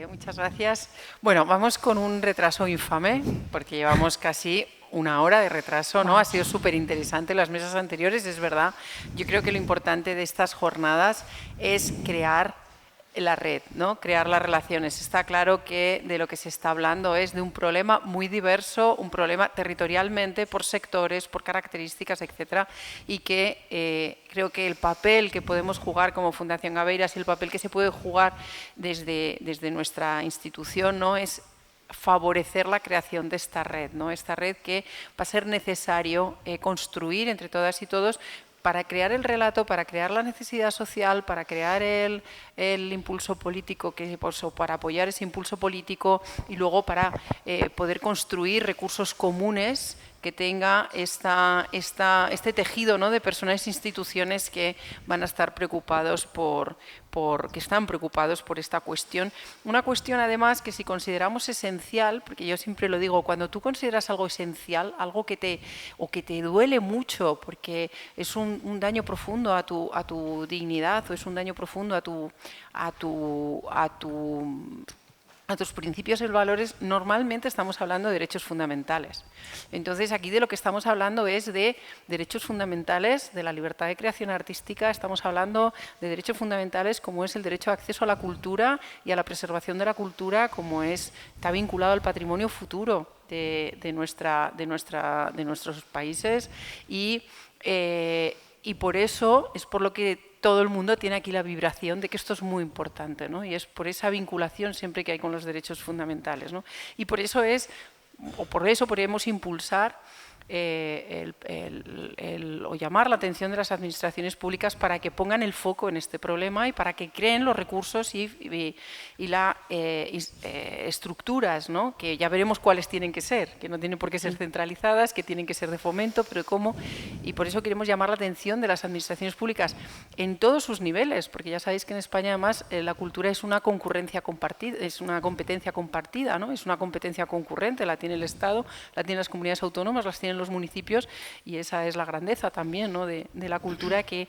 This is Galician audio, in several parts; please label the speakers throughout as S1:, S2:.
S1: Muchas gracias. Bueno, vamos con un retraso infame, porque llevamos casi una hora de retraso, ¿no? Ha sido súper interesante las mesas anteriores, es verdad. Yo creo que lo importante de estas jornadas es crear la red, ¿no? Crear las relaciones. Está claro que de lo que se está hablando es de un problema muy diverso, un problema territorialmente, por sectores, por características, etcétera, y que creo que el papel que podemos jugar como Fundación Gabeiras y el papel que se puede jugar desde nuestra institución, ¿no? Es favorecer la creación de esta red, ¿no? Esta red que va a ser necesario construir entre todas y todos para crear el relato, para crear la necesidad social, para crear el impulso político, para apoyar ese impulso político y luego para poder construir recursos comunes que tenga este tejido, ¿no?, de personas e instituciones que van a estar preocupados que están preocupados por esta cuestión. Una cuestión, además, que si consideramos esencial, porque yo siempre lo digo, cuando tú consideras algo esencial, algo que te duele mucho, porque es un daño profundo a tu dignidad, o es un daño profundo a tus principios y valores, normalmente estamos hablando de derechos fundamentales. Entonces, aquí de lo que estamos hablando es de derechos fundamentales, de la libertad de creación artística, estamos hablando de derechos fundamentales como es el derecho de acceso a la cultura y a la preservación de la cultura, como está vinculado al patrimonio futuro de nuestros países y por eso es por lo que todo el mundo tiene aquí la vibración de que esto es muy importante, ¿no? Y es por esa vinculación siempre que hay con los derechos fundamentales, ¿no? Y por eso podemos impulsar o llamar la atención de las administraciones públicas para que pongan el foco en este problema y para que creen los recursos y las estructuras, ¿no?, que ya veremos cuáles tienen que ser, que no tienen por qué ser centralizadas, que tienen que ser de fomento, pero cómo. Y por eso queremos llamar la atención de las administraciones públicas en todos sus niveles, porque ya sabéis que en España además la cultura es una concurrencia compartida, es una competencia compartida, ¿no? Es una competencia concurrente, la tiene el Estado, la tienen las comunidades autónomas, las tienen los municipios, y esa es la grandeza también, ¿no?, de la cultura, que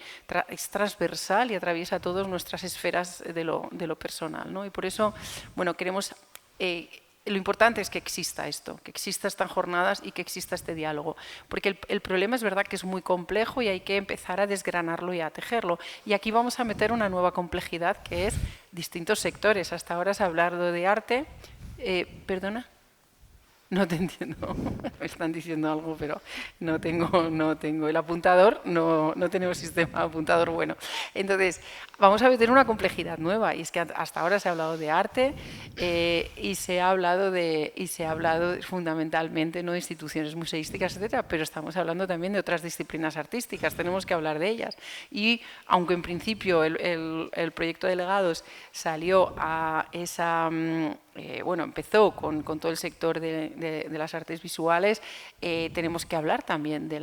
S1: es transversal y atraviesa todas nuestras esferas de lo personal, ¿no? Y por eso, bueno, queremos... lo importante es que exista esto, que exista estas jornadas y que exista este diálogo, porque el problema es verdad que es muy complejo y hay que empezar a desgranarlo y a tejerlo. Y aquí vamos a meter una nueva complejidad, que es distintos sectores. Hasta ahora se ha hablado de arte. ¿Perdona? No te entiendo, me están diciendo algo, pero no tengo el apuntador, no tenemos sistema de apuntador bueno. Entonces, vamos a meter una complejidad nueva, y es que hasta ahora se ha hablado de arte y se ha hablado fundamentalmente, no, de instituciones museísticas, etcétera, pero estamos hablando también de otras disciplinas artísticas, tenemos que hablar de ellas. Y aunque en principio el proyecto de legados salió a esa... empezó con todo el sector de las artes visuales, tenemos que hablar también de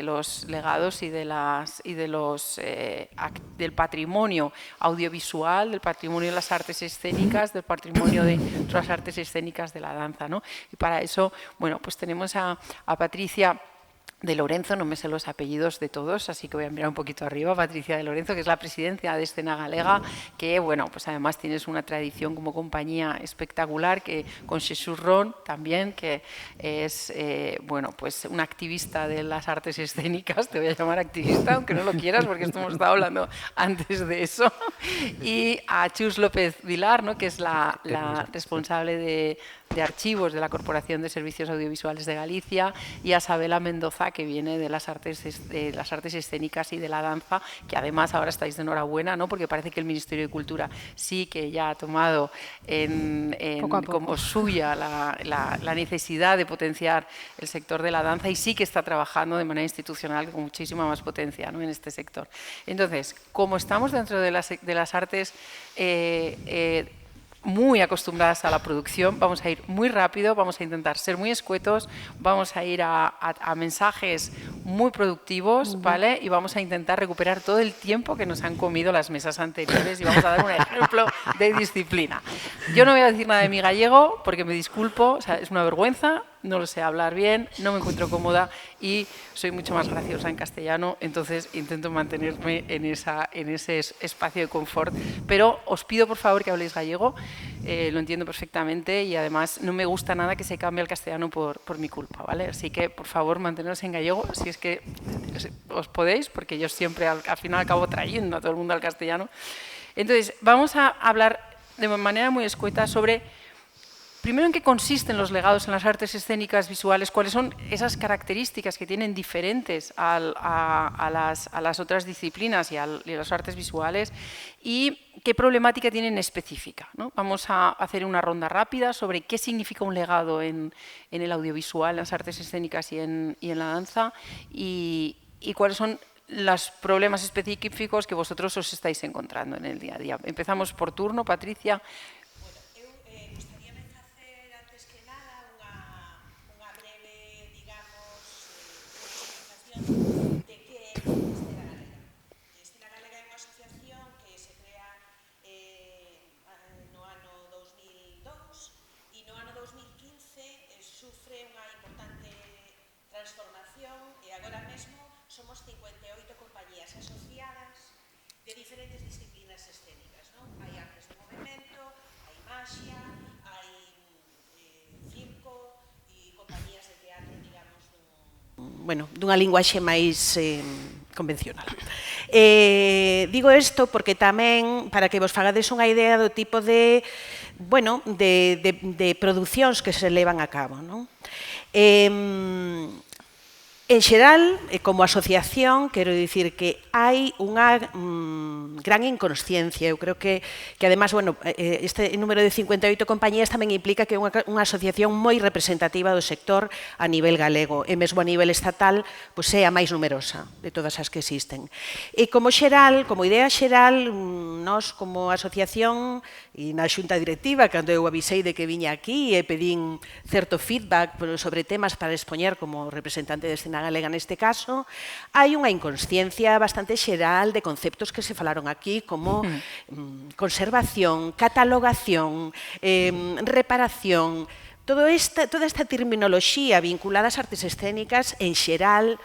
S1: los legados y del patrimonio audiovisual, del patrimonio de las artes escénicas, del patrimonio de otras artes escénicas de la danza, ¿no? Y para eso, bueno, pues tenemos a Patricia de Lorenzo, no me sé los apellidos de todos, así que voy a mirar un poquito arriba. Patricia de Lorenzo, que es la presidenta de Escena Galega, que, bueno, pues además tienes una tradición como compañía espectacular, que con Xesús Ron también, que es, pues una activista de las artes escénicas. Te voy a llamar activista, aunque no lo quieras, porque esto hemos estado hablando antes de eso. Y a Chus López Vilar, ¿no?, que es la responsable de archivos de la Corporación de Servicios Audiovisuales de Galicia, y a Sabela Mendoza, que viene de las artes escénicas y de la danza, que además ahora estáis de enhorabuena, ¿no?, porque parece que el Ministerio de Cultura sí que ya ha tomado como suya la necesidad de potenciar el sector de la danza, y sí que está trabajando de manera institucional con muchísima más potencia, ¿no?, en este sector. Entonces, como estamos dentro de las artes muy acostumbradas a la producción, vamos a ir muy rápido, vamos a intentar ser muy escuetos, vamos a ir a mensajes muy productivos, ¿vale? Y vamos a intentar recuperar todo el tiempo que nos han comido las mesas anteriores, y vamos a dar un ejemplo de disciplina. Yo no voy a decir nada de mi gallego, porque me disculpo, o sea, es una vergüenza, no lo sé hablar bien, no me encuentro cómoda y soy mucho más graciosa en castellano, entonces intento mantenerme en ese espacio de confort. Pero os pido por favor que habléis gallego, lo entiendo perfectamente y además no me gusta nada que se cambie al castellano por mi culpa, ¿vale? Así que por favor manteneros en gallego si es que os podéis, porque yo siempre al final acabo trayendo a todo el mundo al castellano. Entonces, vamos a hablar de manera muy escueta sobre, primero, en qué consisten los legados en las artes escénicas visuales, cuáles son esas características que tienen diferentes a las otras disciplinas y a las artes visuales y qué problemática tienen específica, ¿no? Vamos a hacer una ronda rápida sobre qué significa un legado en el audiovisual, en las artes escénicas y en la danza y cuáles son los problemas específicos que vosotros os estáis encontrando en el día a día. Empezamos por turno, Patricia.
S2: De que é Estela Galega. Estela Galega é unha asociación que se crea no ano 2002 e no ano 2015 sufre unha importante transformación e agora mesmo somos 58 compañías asociadas de diferentes disciplinas escénicas, non? Hai artes de movimento, hai maxia, hai circo e compañías de teatro, digamos, dunha linguaxe máis convencional. Digo isto porque tamén, para que vos fagades unha idea do tipo de producións que se levan a cabo, non? En xeral, como asociación, quero dicir que hai unha gran inconsciencia. Eu creo que además, este número de 58 compañías tamén implica que é unha asociación moi representativa do sector a nivel galego e mesmo a nivel estatal, pois é a máis numerosa de todas as que existen. E como idea xeral, nós como asociación e na xunta directiva, cando eu avisei de que viña aquí e pedín certo feedback sobre temas para expoñer como representante de escena galega neste caso, hai unha inconsciencia bastante xeral de conceptos que se falaron aquí como conservación, catalogación, reparación, toda esta terminoloxía vinculada ás artes escénicas en xeral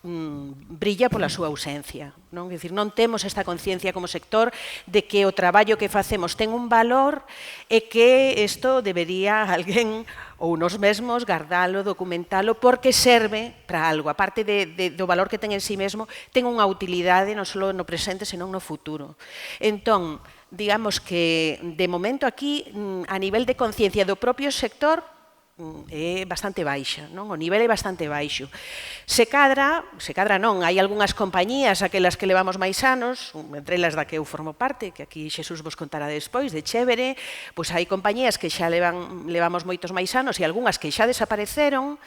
S2: brilla pola súa ausencia, non? É dicir, non temos esta conciencia como sector de que o traballo que facemos ten un valor e que isto debería alguén ou nos mesmos guardalo, documentalo, porque serve para algo. Aparte do valor que ten en sí mesmo, ten unha utilidade non só no presente, senón no futuro. Entón, digamos que de momento aquí, a nivel de conciencia do propio sector, é bastante baixa, non? O nivel é bastante baixo. Se cadra non, hai algunhas compañías, aquelas que levamos máis anos, entre elas da que eu formo parte, que aquí Xesús vos contará despois, de Chévere, pois hai compañías que xa levamos moitos máis anos e algunhas que xa desapareceron,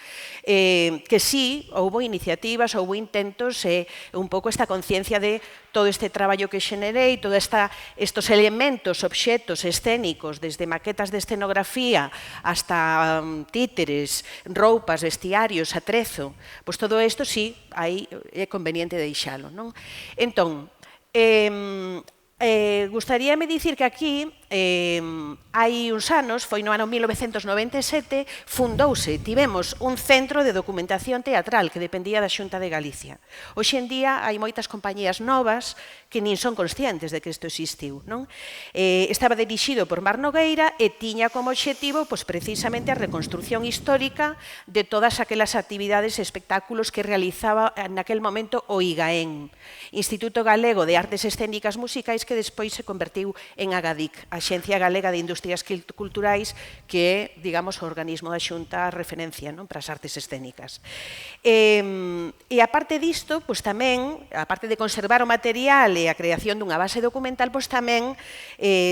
S2: que sí, houbo iniciativas, houbo intentos, un pouco esta conciencia de todo este traballo que xenerei, todos estes elementos, obxetos escénicos, desde maquetas de escenografía hasta títeres, roupas, vestiarios, atrezo, pois todo isto sí, aí é conveniente deixalo, non? Entón, gustaríame dicir que aquí hai uns anos, foi no ano 1997, fundouse, tivemos un centro de documentación teatral que dependía da Xunta de Galicia. Hoxe en día hai moitas compañías novas que nin son conscientes de que isto existiu, non? Estaba dirixido por Mar Nogueira e tiña como obxectivo precisamente a reconstrucción histórica de todas aquelas actividades e espectáculos que realizaba naquel momento o IGAEN, Instituto Galego de Artes Escénicas Musicais, que despois se convertiu en AGADIC, Axencia Galega de Industrias Culturais, que é, digamos, o organismo da Xunta referencia para as artes escénicas. E aparte disto, tamén, aparte de conservar o material e a creación dunha base documental, tamén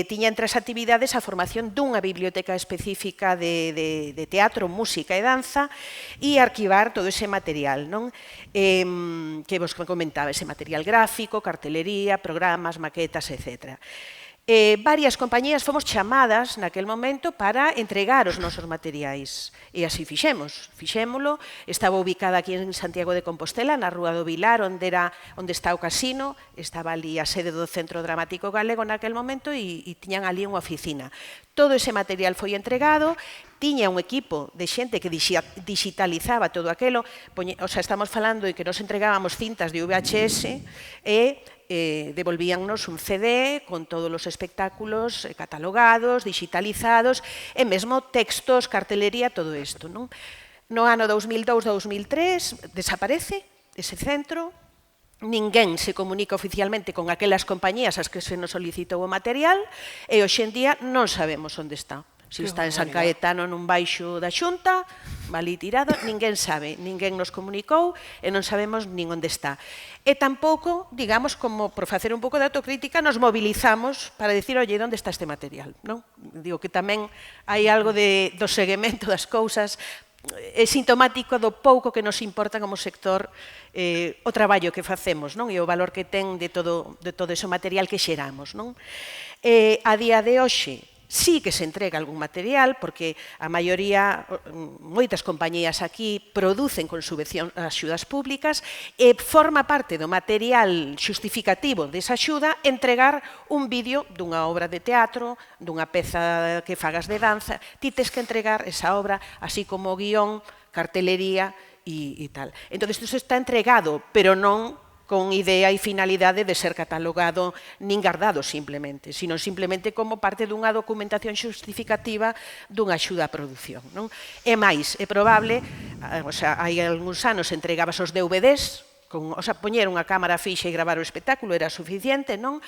S2: tiña entre as actividades a formación dunha biblioteca específica de teatro, música e danza e arquivar todo ese material, non? Que vos comentaba, ese material gráfico, cartelería, programas, maquetas, etc. varias compañías fomos chamadas naquel momento para entregar os nosos materiais. E así fixémolo. Estaba ubicada aquí en Santiago de Compostela, na Rúa do Vilar, onde está o casino. Estaba ali a sede do Centro Dramático Galego naquel momento e tiñan ali unha oficina. Todo ese material foi entregado, tiña un equipo de xente que digitalizaba todo aquilo. Estamos falando de que nos entregábamos cintas de VHS e devolvíannos un CD con todos os espectáculos catalogados, digitalizados, e mesmo textos, cartelería, todo isto. No ano 2002-2003 desaparece ese centro, ninguén se comunica oficialmente con aquelas compañías as que se nos solicitou o material e hoxe en día non sabemos onde está. Se está en San Caetano nun baixo da Xunta, ali tirado, ninguén sabe, ninguén nos comunicou e non sabemos nin onde está. E tampouco, digamos, como por facer un pouco de autocrítica, nos mobilizamos para dicir, oye, onde está este material? Digo que tamén hai algo do seguimento das cousas, é sintomático do pouco que nos importa como sector o traballo que facemos e o valor que ten de todo ese material que xeramos. A día de hoxe, sí que se entrega algún material, porque a maioría, moitas compañías aquí producen con subvención as axudas públicas e forma parte do material xustificativo desa axuda entregar un vídeo dunha obra de teatro, dunha peza que fagas de danza. Ti tes que entregar esa obra, así como guión, cartelería e tal. Entón, isto está entregado, pero non con idea e finalidade de ser catalogado nin guardado simplemente, sino simplemente como parte dunha documentación xustificativa dunha axuda a produción. É máis, é probable, hai algúns anos entregabas os DVDs, poñer unha cámara fixa e gravar o espectáculo era suficiente, non?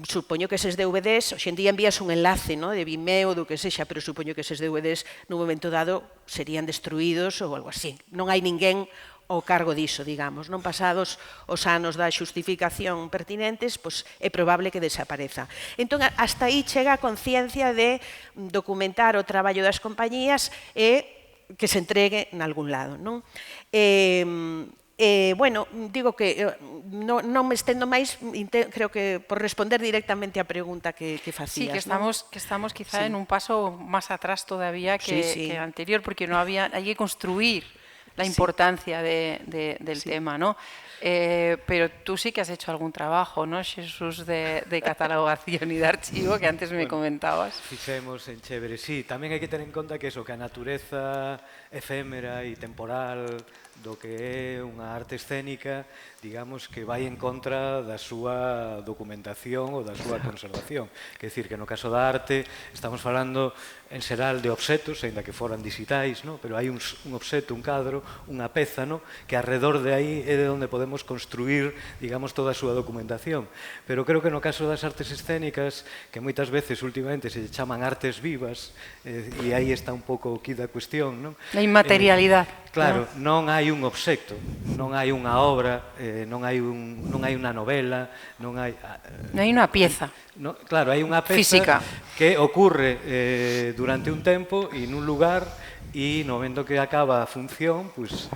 S2: Supoño que eses DVDs, hoxe en día envías un enlace de Vimeo, do que sexa, pero supoño que eses DVDs nun momento dado serían destruídos ou algo así. Non hai ninguén ao cargo diso, digamos. Non pasados os anos da xustificación pertinentes, pois é probable que desapareza. Entón, hasta aí chega a conciencia de documentar o traballo das compañías e que se entregue nalgún lado. Bueno, digo que non me estendo máis, creo que por responder directamente a pregunta que facías.
S1: Sí, que estamos quizá en un paso más atrás todavía que anterior, porque no había, hay que construir la importancia del tema, ¿no? Pero tú sí que has hecho algún trabajo, ¿no, Xesús, de catalogación y de archivo, que antes me comentabas?
S3: Fixemos en Chévere, sí. Tamén hai que ter en conta que a natureza efémera e temporal do que é unha arte escénica, digamos, que vai en contra da súa documentación ou da súa conservación. Quer dicir que no caso da arte estamos falando en xeral de obxetos, ainda que foran digitais, pero hai un obxeto, un cadro, unha peza, que alrededor de aí é de onde podemos construir, digamos, toda a súa documentación. Pero creo que no caso das artes escénicas, que moitas veces últimamente se chaman artes vivas, e aí está un pouco aquí da cuestión,
S1: a inmaterialidade.
S3: Claro, non hai un obxecto, non hai unha obra, non hai unha novela, non hai...
S1: Non hai unha pieza.
S3: Claro, hai unha peza que ocorre durante un tempo e nun lugar e no momento que acaba a función, pois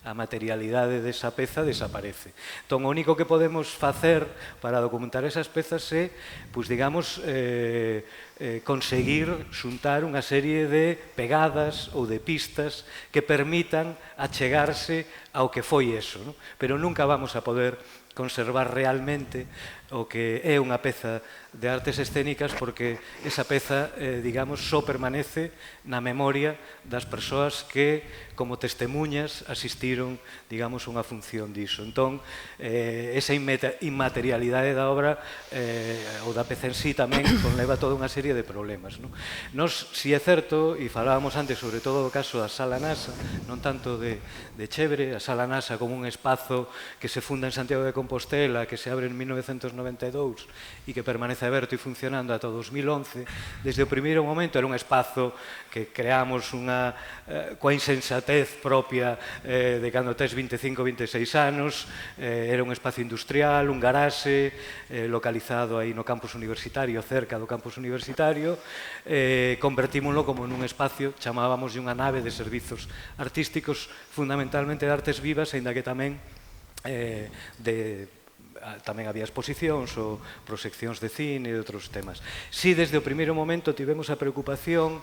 S3: a materialidade desa peza desaparece. Entón, o único que podemos facer para documentar esas pezas é, pois, digamos, conseguir xuntar unha serie de pegadas ou de pistas que permitan achegarse ao que foi eso, pero nunca vamos a poder conservar realmente o que é unha peza de artes escénicas porque esa peza, digamos, só permanece na memoria das persoas que, como testemunhas, asistiron, digamos, unha función diso. Entón, esa inmaterialidade da obra ou da peza en sí tamén conleva toda unha serie de problemas. Nos, si é certo, e falábamos antes sobre todo o caso da Sala NASA, non tanto de Chévere, a Sala NASA como un espazo que se funda en Santiago de Compostela, que se abre en 1992 e que permanece aberto e funcionando ata 2011, desde o primeiro momento era un espazo que creamos coa insensatez propia de cando tes 25 ou 26 anos, era un espazo industrial, un garaxe localizado aí no campus universitario, cerca do campus universitario, convertímoslo como nun espacio, chamábamos de unha nave de servizos artísticos, fundamentalmente de artes vivas, aínda que tamén de tamén había exposicións ou proxeccións de cine e outros temas. Si desde o primeiro momento tivemos a preocupación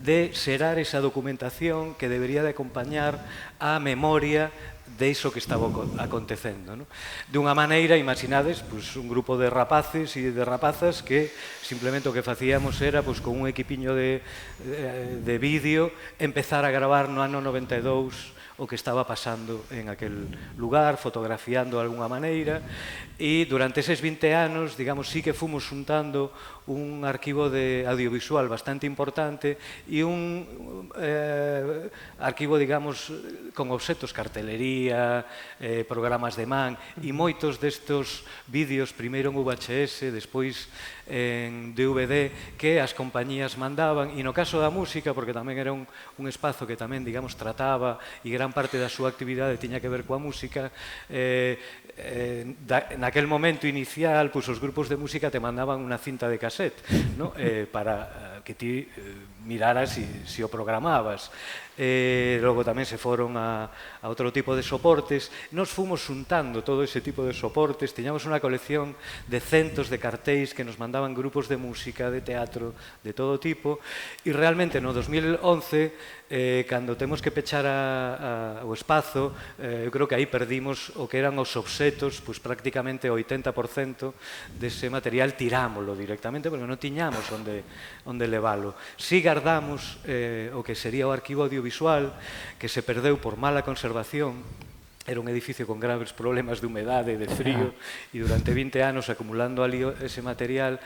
S3: de xerar esa documentación que debería de acompañar a memoria de iso que estaba acontecendo. Dunha maneira, imaginades, un grupo de rapaces e de rapazas que simplemente o que facíamos era, con un equipiño de vídeo, empezar a gravar no ano 92 o que estaba pasando en aquel lugar, fotografiando de alguna maneira, e durante eses 20 anos, digamos, sí que fomos xuntando un arquivo de audiovisual bastante importante e un arquivo, digamos, con obxetos, cartelería, programas de man, e moitos destes vídeos, primeiro en VHS, despois en DVD, que as compañías mandaban, e no caso da música, porque tamén era un espazo que tamén, digamos, trataba, e gran parte da súa actividade tiña que ver coa música, naquel momento inicial, os grupos de música te mandaban unha cinta de cassette, para que ti miraras se o programabas. Logo tamén se foron a outro tipo de soportes. Nos fomos xuntando todo ese tipo de soportes, tiñamos unha colección de centos de cartéis que nos mandaban grupos de música, de teatro, de todo tipo, e realmente no 2011, cando temos que pechar o espazo, eu creo que aí perdimos o que eran os obxetos, prácticamente o 80% dese material tirámoslo directamente, porque non tiñamos onde leválo. Si guardamos o que sería o arquivo audiovisual, que se perdeu por mala conservación. Era un edificio con graves problemas de humedade, de frío, e durante 20 anos acumulando ali ese material,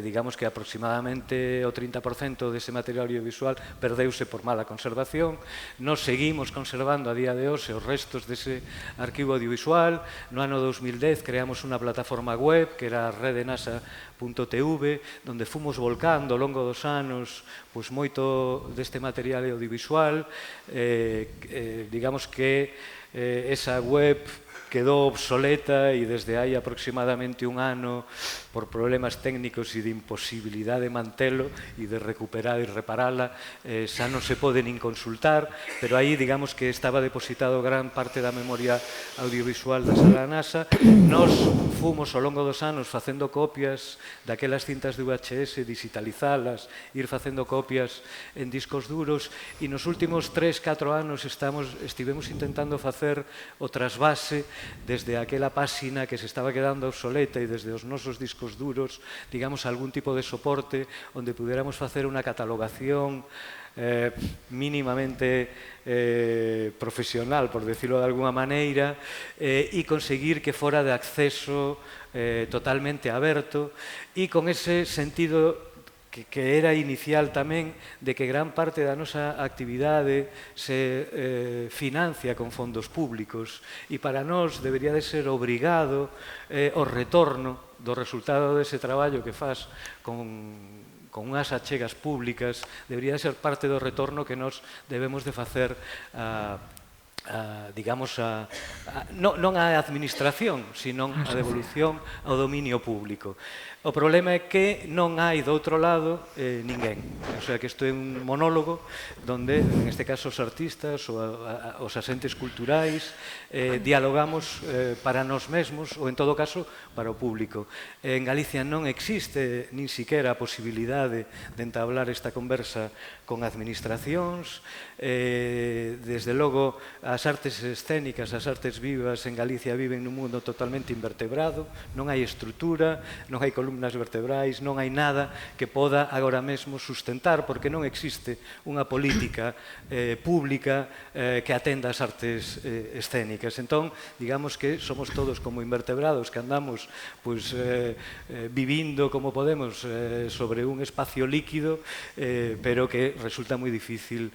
S3: digamos que aproximadamente o 30% dese material audiovisual perdeuse por mala conservación. Nos seguimos conservando a día de hoxe os restos dese arquivo audiovisual. No ano 2010 creamos unha plataforma web que era redenasa.tv, donde fomos volcando ao longo dos anos moito deste material audiovisual. Digamos que esa web quedou obsoleta e desde hai aproximadamente un ano, por problemas técnicos e de imposibilidade de mantelo e de recuperar e reparala, xa non se pode nin consultar, pero aí digamos que estaba depositado gran parte da memoria audiovisual da Sala NASA. Nos fomos ao longo dos anos facendo copias daquelas cintas de VHS, digitalizalas, ir facendo copias en discos duros, e nos últimos 3-4 anos estivemos intentando facer o trasvase desde aquela páxina que se estaba quedando obsoleta e desde os nosos discos duros, digamos, algún tipo de soporte onde puderamos facer unha catalogación mínimamente profesional, por decirlo de alguna maneira, e conseguir que fora de acceso totalmente aberto, e con ese sentido que era inicial tamén de que gran parte da nosa actividade se financia con fondos públicos, e para nós debería de ser obrigado o retorno do resultado dese traballo que faz con unhas achegas públicas, debería de ser parte do retorno que nós debemos de facer digamos, non a administración, sino a devolución ao dominio público. O problema é que non hai do outro lado ninguén. O sea, que isto é un monólogo donde, en este caso, os artistas ou os asentes culturais dialogamos para nós mesmos ou, en todo caso, para o público. En Galicia non existe nin siquiera a posibilidade de entablar esta conversa con administracións. Desde logo, as artes escénicas, as artes vivas en Galicia viven nun mundo totalmente invertebrado, non hai estrutura, non hai columnas vertebrais, non hai nada que poda agora mesmo sustentar, porque non existe unha política pública que atenda as artes escénicas. Entón, digamos que somos todos como invertebrados que andamos vivindo como podemos sobre un espacio líquido, pero que resulta moi difícil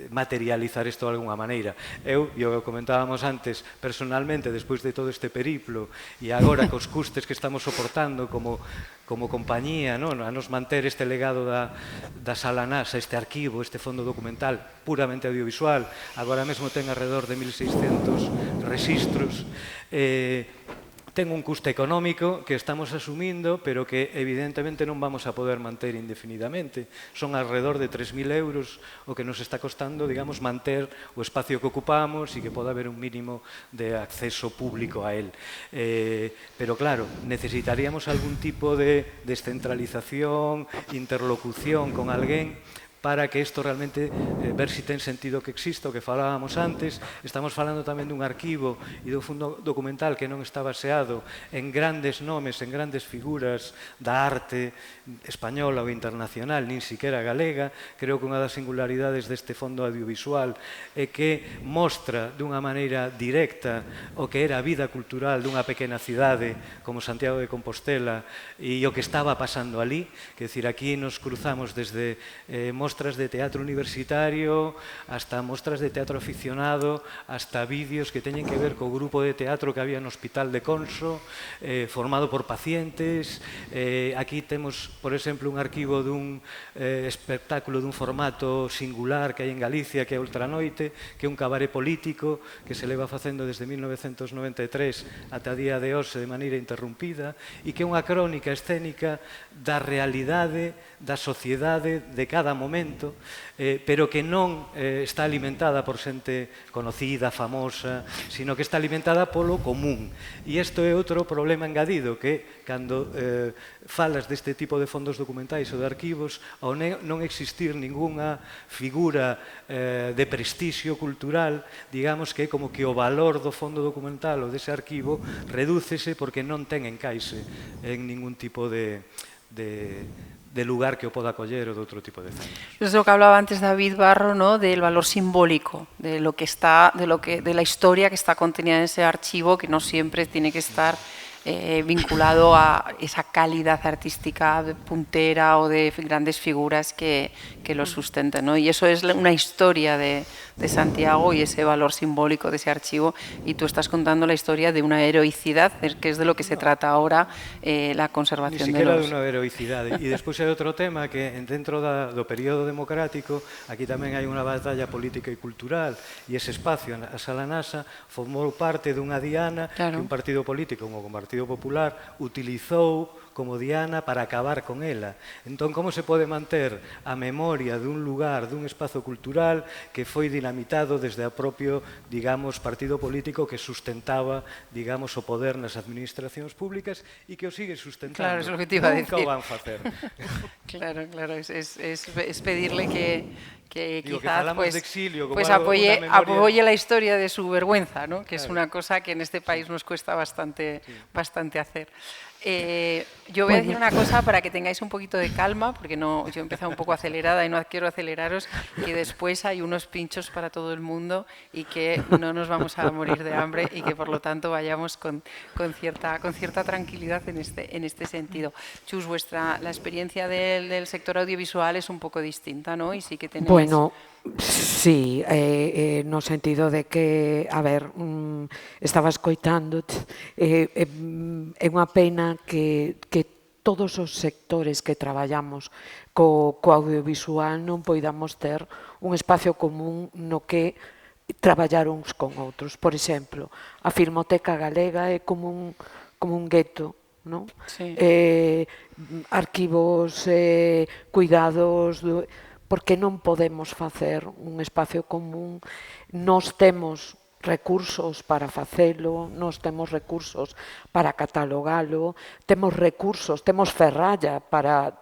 S3: materializar isto de alguna maneira. Eu, e o comentábamos antes, personalmente, despois de todo este periplo e agora cos custes que estamos soportando como compañía, a nos manter este legado da Sala NASA, este arquivo, este fondo documental puramente audiovisual, agora mesmo ten alrededor de 1.600 registros, ten un custo económico que estamos asumindo, pero que evidentemente non vamos a poder manter indefinidamente. Son alrededor de 3.000 euros o que nos está costando, digamos, manter o espacio que ocupamos e que poda haber un mínimo de acceso público a él. Pero claro, necesitaríamos algún tipo de descentralización, interlocución con alguén para que isto realmente ver se ten sentido que exista, o que falábamos antes. Estamos falando tamén dun arquivo e dun fondo documental que non está baseado en grandes nomes, en grandes figuras da arte española ou internacional, nin siquiera galega. Creo que unha das singularidades deste fondo audiovisual é que mostra dunha maneira directa o que era a vida cultural dunha pequena cidade como Santiago de Compostela e o que estaba pasando ali. Quer dizer, aquí nos cruzamos desde mostras de teatro universitario, hasta mostras de teatro aficionado, hasta vídeos que teñen que ver co grupo de teatro que había no Hospital de Conso, formado por pacientes. Aquí temos, por exemplo, un arquivo dun espectáculo dun formato singular que hai en Galicia, que é Ultranoite, que é un cabaré político que se leva facendo desde 1993 ata a día de hoxe de maneira interrumpida, e que é unha crónica escénica da realidade, da sociedade de cada momento, pero que non está alimentada por xente conocida, famosa, sino que está alimentada polo común. E isto é outro problema engadido, que cando falas deste tipo de fondos documentais ou de arquivos, ao non existir ningunha figura de prestixio cultural, digamos que é como que o valor do fondo documental ou dese arquivo redúcese porque non ten encaixe en ningún tipo de lugar que o poda acoller ou de outro tipo de centros.
S1: Es lo que hablaba antes David Barro, ¿no? Del valor simbólico, de lo que está, de la historia que está contenida en ese archivo, que no siempre tiene que estar vinculado a esa calidad artística puntera o de grandes figuras que lo sustenten, ¿no? Y eso es una historia de Santiago y ese valor simbólico de ese archivo, y tú estás contando la historia de una heroicidad, que es de lo que se trata ahora, la conservación de los...
S3: Ni siquiera de unha heroicidade. E despois hai outro tema que dentro do período democrático aquí tamén hai unha batalla política e cultural, e ese espacio, a Sala Nasa, formou parte dunha diana que un partido político como o Partido Popular utilizou como diana para acabar con ela. Entón, como se pode manter a memoria dun lugar, dun espazo cultural que foi dinamitado desde o propio, digamos, partido político que sustentaba, digamos, o poder nas administracións públicas e que o sigue sustentando?
S1: Claro, es lo que te iba a decir.
S3: Nunca o van facer.
S1: Claro, es pedirle que
S3: Digo,
S1: quizás
S3: que de exilio, como
S1: apoye la historia de su vergüenza, ¿no? Que claro, es una cosa que en este país nos cuesta bastante hacer. Yo voy a decir una cosa para que tengáis un poquito de calma, porque no, yo he empezado un poco acelerada y no quiero aceleraros, que después hay unos pinchos para todo el mundo y que no nos vamos a morir de hambre y que por lo tanto vayamos con cierta tranquilidad en este sentido. Chus, la experiencia del sector audiovisual es un poco distinta, ¿no? Y sí que tenéis...
S4: Bueno, sí, no sentido de que, a ver, estaba escoitándote, é unha pena que todos os sectores que traballamos co audiovisual non poidamos ter un espacio común no que traballar uns con outros. Por exemplo, a Filmoteca Galega é como un gueto, non?
S1: Sí.
S4: Arquivos, cuidados... porque non podemos facer un espacio común. Nós temos recursos para facelo, nós temos recursos para catalogalo, temos recursos, temos ferralla para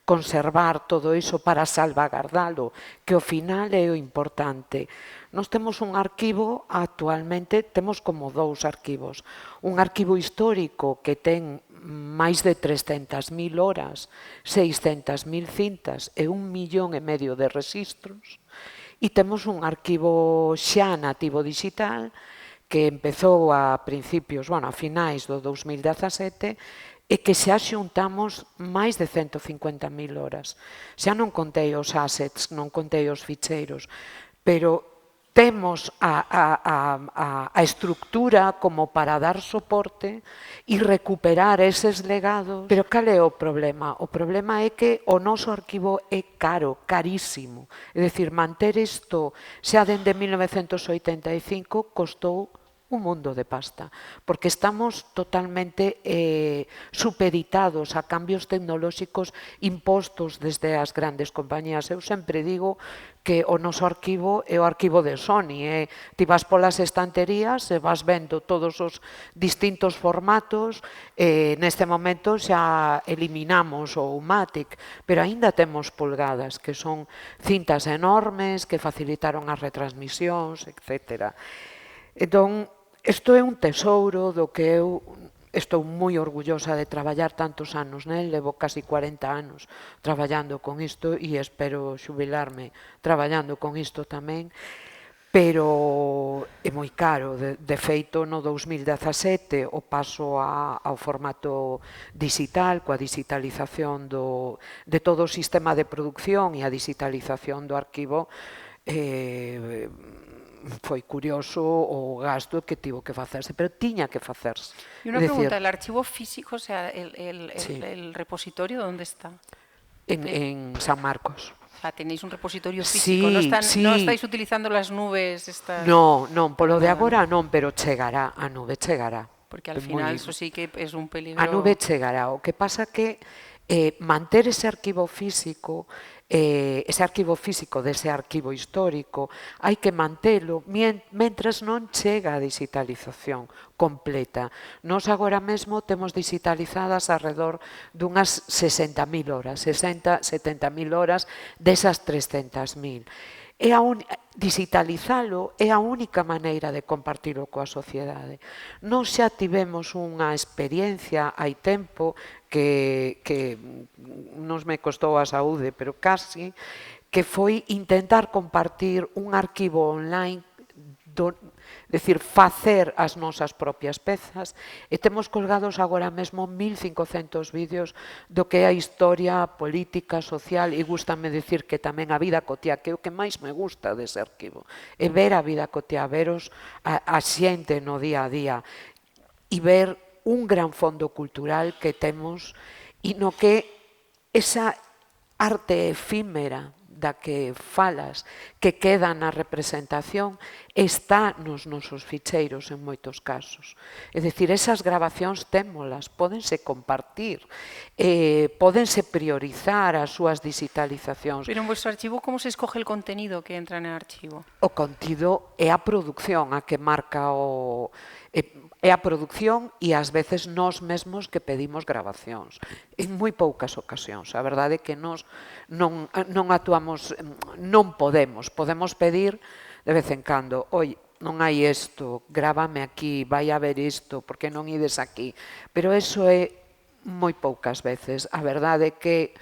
S4: conservar todo iso, para salvagardalo, que ao final é o importante. Nós temos un arquivo, actualmente temos como 2 arquivos. Un arquivo histórico que ten máis de 300.000 horas, 600.000 cintas e 1,5 millón de rexistros. E temos un arquivo xa nativo digital que empezou a principios, a finais do 2017 e que xa xuntamos máis de 150.000 horas. Xa non contei os assets, non contei os ficheiros, pero temos a estructura como para dar soporte e recuperar eses legados. Pero cal é o problema? O problema é que o noso arquivo é caro, carísimo. É dicir, manter isto xa dende 1985 costou un mundo de pasta, porque estamos totalmente supeditados a cambios tecnolóxicos impostos desde as grandes compañías. Eu sempre digo que o noso arquivo é o arquivo de Sony. Ti vas polas estanterías e vas vendo todos os distintos formatos. Neste momento xa eliminamos o Umatic, pero aínda temos pulgadas, que son cintas enormes que facilitaron as retransmisións, etc. Entón, isto é un tesouro do que eu estou moi orgullosa de traballar tantos anos nel, levo casi 40 anos traballando con isto e espero xubilarme traballando con isto tamén, pero é moi caro. De feito, no 2017 o paso ao formato digital, coa digitalización de todo o sistema de producción e a digitalización do arquivo, foi curioso o gasto que tivo que facerse, pero tiña que facerse.
S1: Y una pregunta, ¿el archivo físico, o sea, el repositorio, dónde está?
S4: En San Marcos.
S1: O sea, tenéis un repositorio físico, no estáis utilizando las nubes estas...
S4: Non, polo de agora non, pero chegará, a nube chegará.
S1: Porque al final eso sí que es un peligro...
S4: A nube chegará, o que pasa que manter ese arquivo físico dese arquivo histórico, hai que mantelo mentras non chega a digitalización completa. Nos agora mesmo temos digitalizadas alrededor dunhas 60.000 horas, 70.000 horas desas 300.000. Digitalizalo é a única maneira de compartilo coa sociedade. Nós xa tivemos unha experiencia hai tempo que nos me costou a saúde, pero casi, que foi intentar compartir un arquivo online, decir, facer as nosas propias pezas, e temos colgados agora mesmo 1.500 vídeos do que é a historia política, social, e gústame decir que tamén a vida cotiá, que é o que máis me gusta dese arquivo, é ver a vida cotiá, veros a xente no día a día, e ver un gran fondo cultural que temos e no que esa arte efímera da que falas, que queda na representación, está nos nosos ficheiros en moitos casos. É dicir, esas grabacións témolas, pódense compartir, pódense priorizar as súas digitalizacións.
S1: Pero en vuestro archivo, como se escoge el contenido que entra en el archivo?
S4: O contido é a produción a que marca é a produción e ás veces nós mesmos que pedimos grabacións. En moi poucas ocasións. A verdade é que nós non actuamos, non podemos pedir de vez en cando, oi, non hai isto, grábame aquí, vai haber isto, porque non ides aquí. Pero eso é moi poucas veces. A verdade é que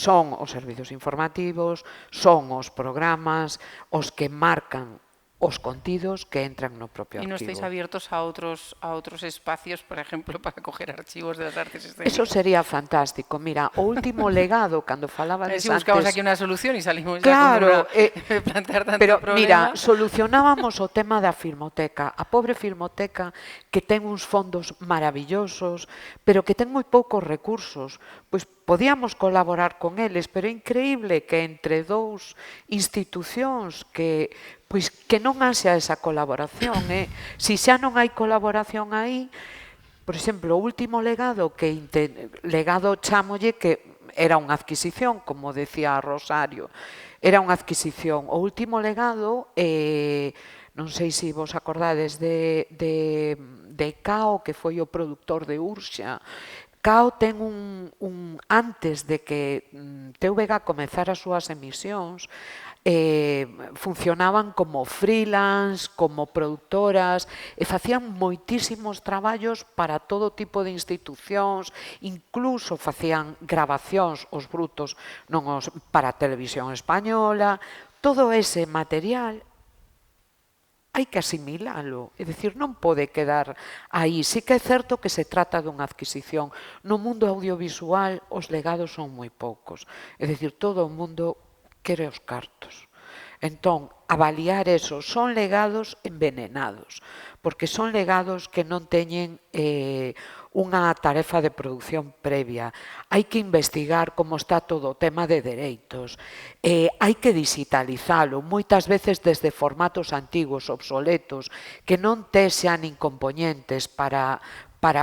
S4: son os servizos informativos, son os programas os que marcan os contidos que entran no propio arquivo.
S1: ¿Y no estáis abiertos a otros espacios, por ejemplo, para coger archivos de las artes escénicas?
S4: Eso sería fantástico. Mira, o último legado, cando falabades
S1: antes... Si buscamos aquí unha solución e salimos
S4: claro,
S1: de plantear tanto
S4: pero
S1: problema.
S4: Mira, solucionábamos o tema da Filmoteca. A pobre Filmoteca, que ten uns fondos maravillosos, pero que ten moi poucos recursos, pois podíamos colaborar con eles, pero é increíble que entre dous institucións que non haxa esa colaboración. Si xa non hai colaboración aí, por exemplo, o último legado chamolle que era unha adquisición, como decía Rosario, era unha adquisición. O último legado, non sei se vos acordades de Cao, que foi o produtor de Urxa. Cao ten antes de que TVG comezara as súas emisións, funcionaban como freelance, como productoras, e facían moitísimos traballos para todo tipo de institucións, incluso facían grabacións, os brutos, para a televisión española. Todo ese material hai que asimilalo, é dicir, non pode quedar aí. Sí que é certo que se trata dunha adquisición. No mundo audiovisual os legados son moi poucos, é dicir, todo o mundo quere os cartos. Entón, avaliar eso, son legados envenenados, porque son legados que non teñen unha tarefa de produción previa. Hai que investigar como está todo o tema de dereitos, hai que digitalizalo, moitas veces desde formatos antigos, obsoletos, que non sean incompoñentes para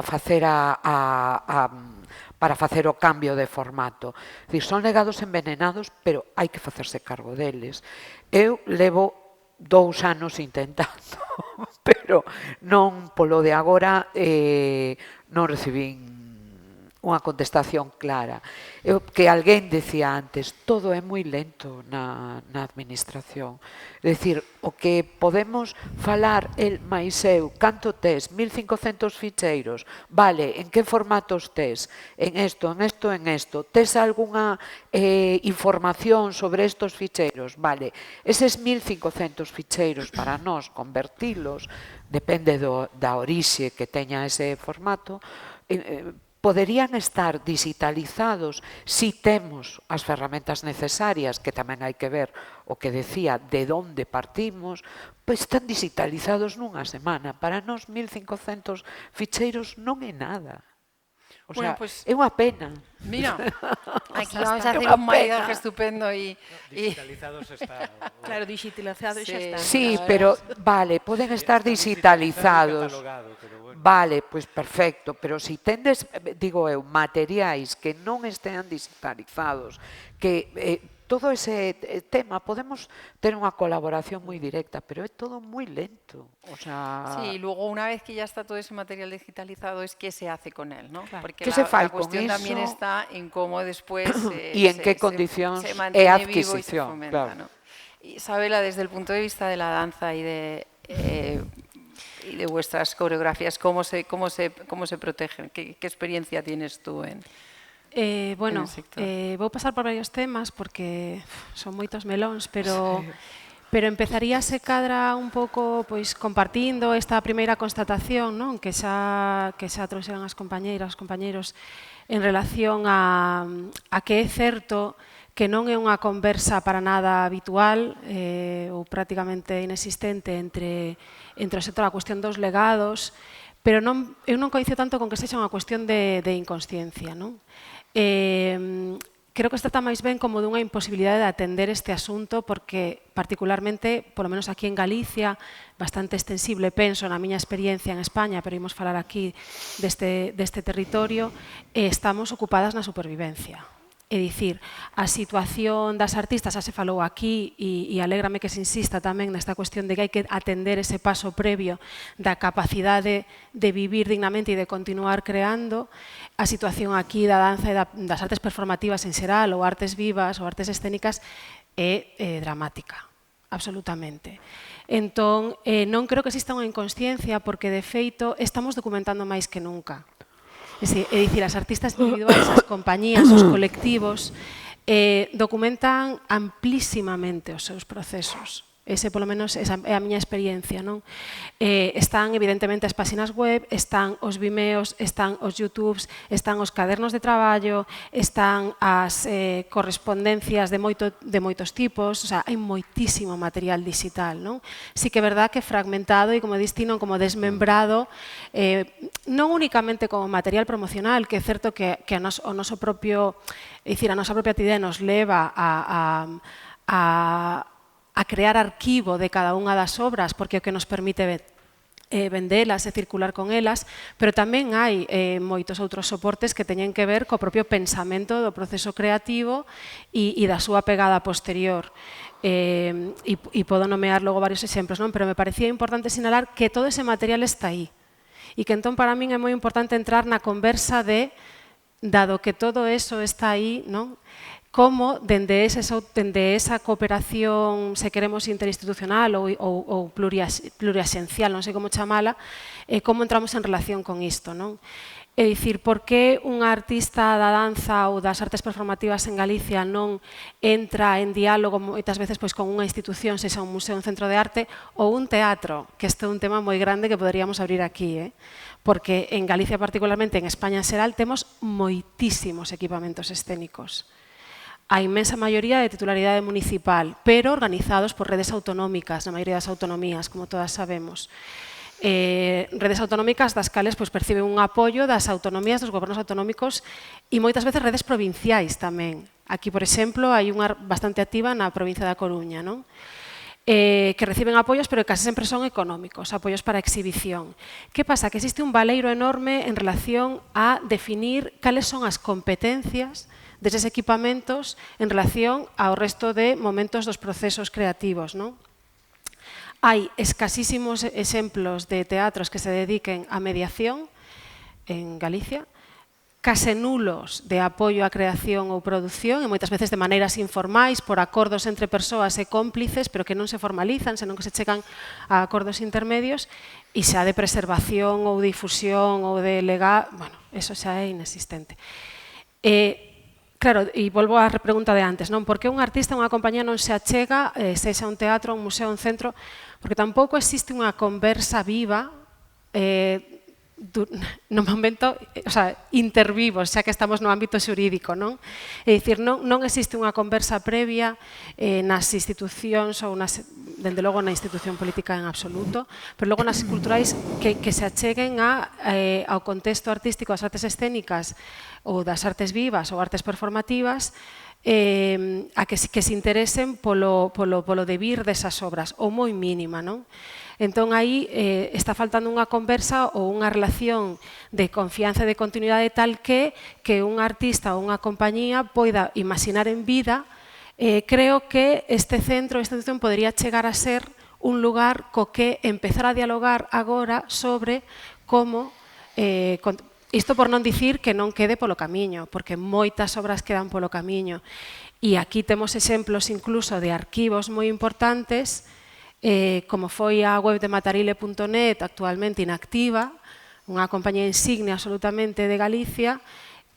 S4: facer para facer o cambio de formato. Son legados envenenados, pero hai que facerse cargo deles. Eu levo 2 anos intentando, pero non polo de agora non recibín unha contestación clara. Que alguén decía antes, todo é moi lento na administración. É dicir, o que podemos falar el máis eu, canto tes? 1500 ficheiros. Vale, en que formatos tes? En esto, en esto, en esto. Tes algunha información sobre estos ficheiros? Vale, eses 1500 ficheiros para nós convertilos, depende da orixe que teña ese formato, poderían estar digitalizados si temos as ferramentas necesarias, que tamén hai que ver o que decía, de onde partimos, pois están digitalizados nunha semana. Para nós 1500 ficheiros non é nada. O sea, é unha pena.
S1: Mira, aquí vamos a hacer un maridaje estupendo y...
S3: Digitalizados está...
S2: Claro, digitalizados xa está.
S4: Sí, pero, vale, poden estar digitalizados. Vale, pois perfecto, pero si tendes, digo eu, materiais que non estean digitalizados, que todo ese tema podemos ter unha colaboración moi directa, pero é todo moi lento. O sea...
S1: Sí, luego una vez que ya está todo ese material digitalizado es qué se hace con él, ¿no?
S4: Claro.
S1: Porque
S4: ¿Qué se fai
S1: la cuestión
S4: con
S1: también
S4: eso?
S1: está en cómo después
S4: y en qué condicións
S1: se
S4: é
S1: mantiene vivo y se
S4: adquisición.
S1: fomenta,
S4: Claro.
S1: ¿no? Isabela, desde el punto de vista de la danza y de vuestras coreografías, ¿cómo se protegen? ¿Qué experiencia tienes tú en
S5: bueno,
S1: el sector?
S5: vou pasar por varios temas porque son moitos melóns, pero empezaría se cadra un pouco pois compartindo esta primeira constatación, non, que xa trouxeron as compañeiras, os compañeiros en relación a que é certo que non é unha conversa para nada habitual ou prácticamente inexistente entre o sector, a cuestión dos legados, pero eu non coincido tanto con que sexa unha cuestión de inconsciencia, non? Creo que está máis ben como dunha imposibilidade de atender este asunto porque particularmente, polo menos aquí en Galicia, bastante extensible, penso na miña experiencia en España, pero imos falar aquí deste territorio, estamos ocupadas na supervivencia. É dicir, a situación das artistas xa se falou aquí e alégrame que se insista tamén nesta cuestión de que hai que atender ese paso previo da capacidade de vivir dignamente e de continuar creando. A situación aquí da danza e das artes performativas en xeral, ou artes vivas ou artes escénicas, é dramática, absolutamente. Entón, non creo que exista unha inconsciencia porque, de feito, estamos documentando máis que nunca. É dicir, as artistas individuais, as compañías, os colectivos documentan amplísimamente os seus procesos. Ese, polo menos, é a miña experiencia, non? Están, evidentemente, as páxinas web, están os Vimeos, están os YouTubes, están os cadernos de traballo, están as correspondencias de moitos tipos, o sea, hai moitísimo material digital, non? Si que é verdad que fragmentado e, como distino, como desmembrado, non únicamente como material promocional, que é certo que o noso propio, é dicir, a nosa propia actividade nos leva a crear arquivo de cada unha das obras, porque é o que nos permite vendelas e circular con elas, pero tamén hai moitos outros soportes que teñen que ver co propio pensamento do proceso creativo e da súa pegada posterior. E podo nomear logo varios exemplos, non? Pero me parecía importante sinalar que todo ese material está aí e que entón para min é moi importante entrar na conversa de, dado que todo eso está aí, non? Como, dende esa cooperación, se queremos interinstitucional ou pluriaxencial, non sei como chamala, como entramos en relación con isto, non? É dicir, por que unha artista da danza ou das artes performativas en Galicia non entra en diálogo moitas veces con unha institución, sexa un museo, un centro de arte ou un teatro, que este é un tema moi grande que poderíamos abrir aquí, porque en Galicia particularmente, en España en xeral, temos moitísimos equipamentos escénicos. a inmensa maioría de titularidade municipal, pero organizados por redes autonómicas, na maioría das autonomías, como todas sabemos. Redes autonómicas das cales perciben un apoio das autonomías, dos gobernos autonómicos e moitas veces redes provinciais tamén. Aquí, por exemplo, hai unha bastante activa na provincia da Coruña, non? Que reciben apoios, pero que casi sempre son económicos, apoios para exhibición. Que pasa? Que existe un baleiro enorme en relación a definir cales son as competencias deses equipamentos en relación ao resto de momentos dos procesos creativos, non? Hai escasísimos exemplos de teatros que se dediquen á mediación en Galicia, case nulos de apoio á creación ou produción, e moitas veces de maneiras informais, por acordos entre persoas e cómplices, pero que non se formalizan, senón que se chegan a acordos intermedios, e xa de preservación ou difusión ou de legal, bueno, eso xa é inexistente. Claro, e volvo á pregunta de antes, non? Por que un artista, unha compañía non se achega, sexa un teatro, un museo, un centro? Porque tampouco existe unha conversa viva no momento, intervivos, xa que estamos no ámbito xurídico, non? É dicir, non existe unha conversa previa nas institucións ou dende logo na institución política en absoluto, pero logo nas culturais que se acheguen ao contexto artístico das artes escénicas ou das artes vivas ou artes performativas, a que se interesen polo debir desas obras, ou moi mínima, non? Entón, aí está faltando unha conversa ou unha relación de confianza e de continuidade tal que un artista ou unha compañía poida imaginar en vida. Creo que este centro, esta institución, podría chegar a ser un lugar co que empezar a dialogar agora sobre como... Isto por non dicir que non quede polo camiño, porque moitas obras quedan polo camiño. E aquí temos exemplos incluso de arquivos moi importantes, como foi a web de matarile.net, actualmente inactiva, unha compañía insigne absolutamente de Galicia,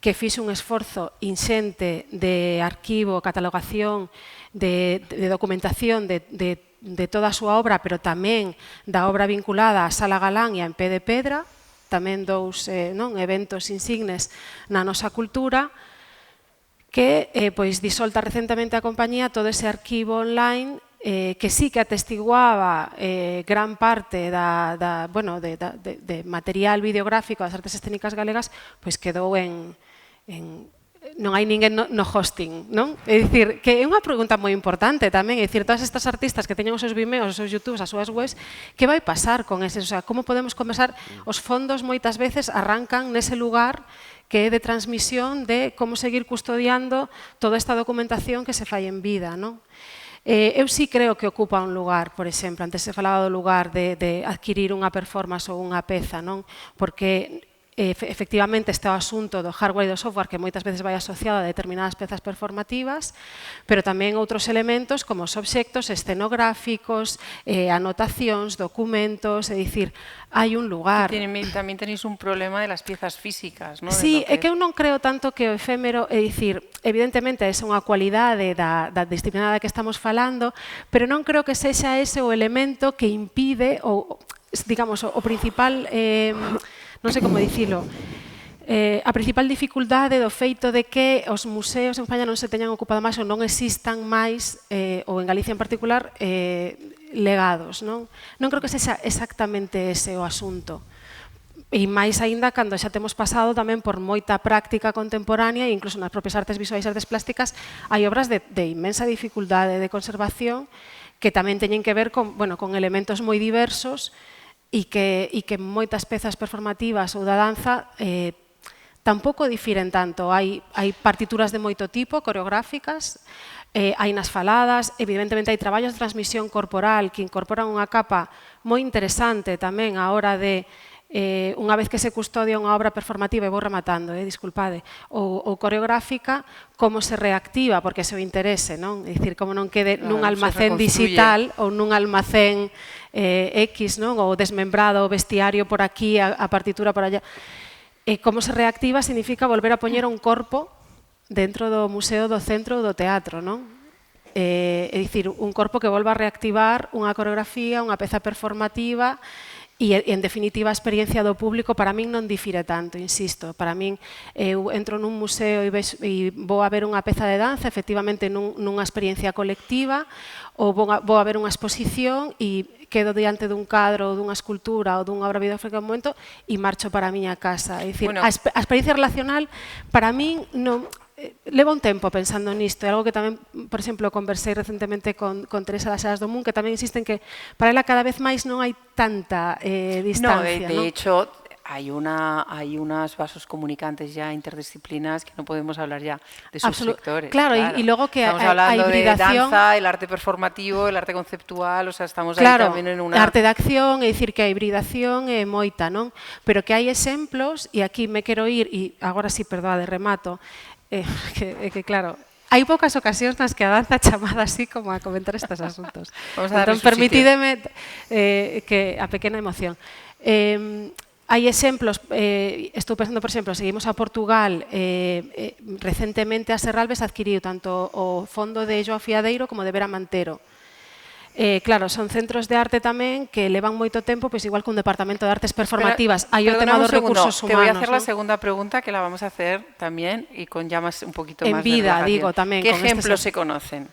S5: que fixe un esforzo inxente de arquivo, catalogación, de documentación de toda a súa obra, pero tamén da obra vinculada á Sala Galán e a En Pé de Pedra, tamén dous eventos insignes na nosa cultura, que disolta recentemente a compañía todo ese arquivo online que sí que atestiguaba gran parte de material videográfico das artes escénicas galegas, pois quedou en non hai ninguén no hosting, non? É dicir, que é unha pregunta moi importante tamén, é dicir, todas estas artistas que teñen os seus Vimeos, os seus YouTubes, as súas webs, que vai pasar con eses? O sea, como podemos conversar? Os fondos moitas veces arrancan nese lugar que é de transmisión de como seguir custodiando toda esta documentación que se fai en vida, non? Eu sí creo que ocupa un lugar, por exemplo, antes se falaba do lugar de adquirir unha performance ou unha peza, non? Porque efectivamente este é o asunto do hardware e do software que moitas veces vai asociado a determinadas pezas performativas, pero tamén outros elementos como os obxectos escenográficos, anotacións, documentos, é dicir, hai un lugar.
S1: Tamén tenéis un problema de las piezas físicas, non?
S5: Sí, é que eu non creo tanto que o efémero, é dicir, evidentemente é unha cualidade da disciplina da que estamos falando, pero non creo que sexa ese o elemento que impide, ou, digamos, o principal... non sei como dicilo, a principal dificultade do feito de que os museos en España non se teñan ocupado máis ou non existan máis, ou en Galicia en particular, legados, non? Non creo que sexa exactamente ese o asunto. E máis aínda cando xa temos pasado tamén por moita práctica contemporánea e incluso nas propias artes visuais e artes plásticas hai obras de inmensa dificultade de conservación que tamén teñen que ver con elementos moi diversos e que moitas pezas performativas ou da danza tampouco difiren tanto. Hai partituras de moito tipo, coreográficas, hai nas faladas, evidentemente hai traballos de transmisión corporal que incorporan unha capa moi interesante tamén a hora de, unha vez que se custodia unha obra performativa, e vou rematando, disculpade, ou coreográfica, como se reactiva, porque se o interese, non? É dicir, como non quede nun almacén digital ou nun almacén X, non? Ou desmembrado o vestiario por aquí, a partitura por allá. Como se reactiva significa volver a poñer un corpo dentro do museo, do centro ou do teatro, non? É dicir, un corpo que volva a reactivar unha coreografía, unha peza performativa E, en definitiva, a experiencia do público para min non difire tanto, insisto. Para min, eu entro nun museo e vou a ver unha peza de danza, efectivamente nunha experiencia colectiva, ou vou a ver unha exposición e quedo diante dun cadro, ou dunha escultura, ou dunha obra videográfica un momento e marcho para a miña casa. É dicir, a experiencia relacional, para min, non... Levo un tempo pensando nisto, é algo que tamén, por exemplo, conversei recentemente con Teresa das Alas do Mun, que tamén insiste en que para ela cada vez máis non hai tanta distancia.
S1: No, de hecho, hay unas vasos comunicantes ya interdisciplinas que no podemos hablar ya de subsectores.
S5: Claro, y luego que
S1: estamos hablando
S5: a hibridación,
S1: de danza, el arte performativo, el arte conceptual, o sea, estamos
S5: claro,
S1: ahí tamén en una...
S5: arte de acción, é dicir que a hibridación é moita, non? Pero que hai exemplos, e aquí me quero ir, e agora sí, perdoa, de remato, que claro, hai poucas ocasións nas que a danza chamada así como a comentar estes asuntos. Entón, permitideme que a pequena emoción. Hai exemplos, estou pensando, por exemplo, seguimos a Portugal, recentemente a Serralves adquiriu tanto o fondo de Joao Fiadeiro como de Vera Mantero. Claro, son centros de arte tamén que levan moito tempo, pois igual que un departamento de artes performativas. Hai o tema dos recursos humanos.
S1: Te voy a hacer la segunda pregunta, que la vamos a hacer también y con ya un poquito más de
S5: vida, digo, tamén.
S1: ¿Qué ejemplos se conocen?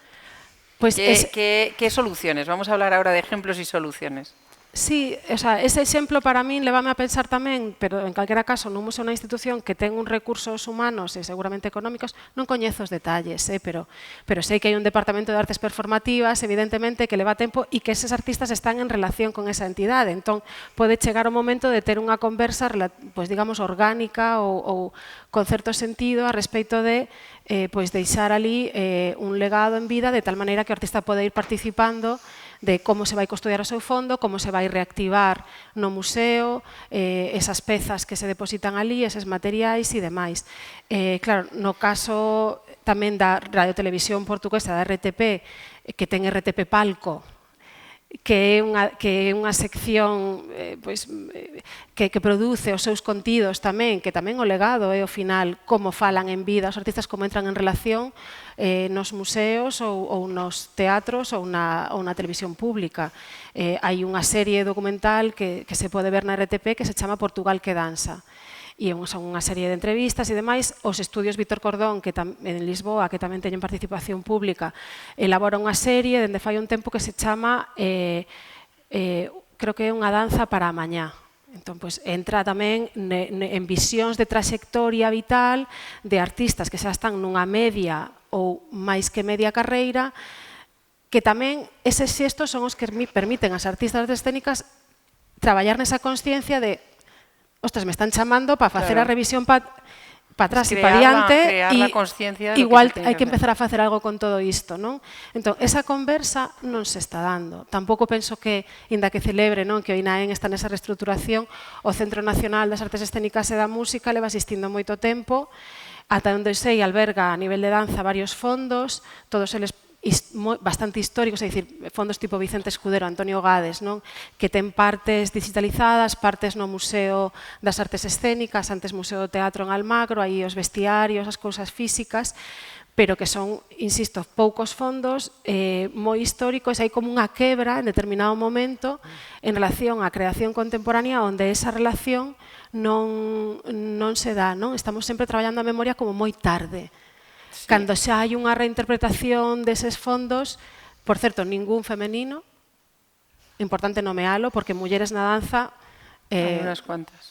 S5: Pues
S1: ¿Qué soluciones? Vamos a hablar ahora de ejemplos y soluciones.
S5: Sí, o sea, ese exemplo para min levame a pensar tamén, pero en calquera caso non museo na institución que ten uns recursos humanos e seguramente económicos, non coñezo os detalles, pero sei que hai un departamento de artes performativas, evidentemente, que leva tempo e que eses artistas están en relación con esa entidade. Entón, pode chegar o momento de ter unha conversa, pois, digamos, orgánica ou con certo sentido a respecto de pois deixar ali un legado en vida de tal maneira que o artista pode ir participando de como se vai custodiar o seu fondo, como se vai reactivar no museo, esas pezas que se depositan ali, eses materiais e demais. Claro, no caso tamén da Radiotelevisión Portuguesa, da RTP, que ten RTP Palco, que é unha sección que produce os seus contidos tamén, que tamén o legado é ao final como falan en vida os artistas, como entran en relación nos museos ou nos teatros ou na televisión pública. Hai unha serie documental que se pode ver na RTP que se chama Portugal que danza. E son unha serie de entrevistas e demais. Os estudios Víctor Cordón, que en Lisboa, que tamén teñen participación pública, elabora unha serie dende fai un tempo que se chama creo que é unha danza para a mañá. Entón, pois, entra tamén en visións de trayectoria vital de artistas que xa están nunha media ou máis que media carreira, que tamén eses xestos son os que permiten ás artistas de artes escénicas traballar nesa consciencia de ostras, me están chamando para facer a revisión para atrás e para diante e igual hai que empezar a facer algo con todo isto, non? Entón, esa conversa non se está dando. Tampouco penso que, inda que celebre, non, que o INAEN está nesa reestruturación, o Centro Nacional das Artes Escénicas e da Música leva asistindo moito tempo, ata onde sei alberga a nivel de danza varios fondos, todos eles bastante históricos, é dicir, fondos tipo Vicente Escudero, Antonio Gades, non? Que ten partes digitalizadas, partes no Museo das Artes Escénicas, antes Museo do Teatro en Almagro, aí os vestiarios, as cousas físicas, pero que son, insisto, poucos fondos, moi históricos, hai como unha quebra en determinado momento en relación á creación contemporánea onde esa relación non se dá, non? Estamos sempre traballando a memoria como moi tarde. Sí. Cando xa hai unha reinterpretación deses fondos, por certo, ningún femenino, importante nomealo, porque mulleres na danza...
S1: hai unhas cuantas.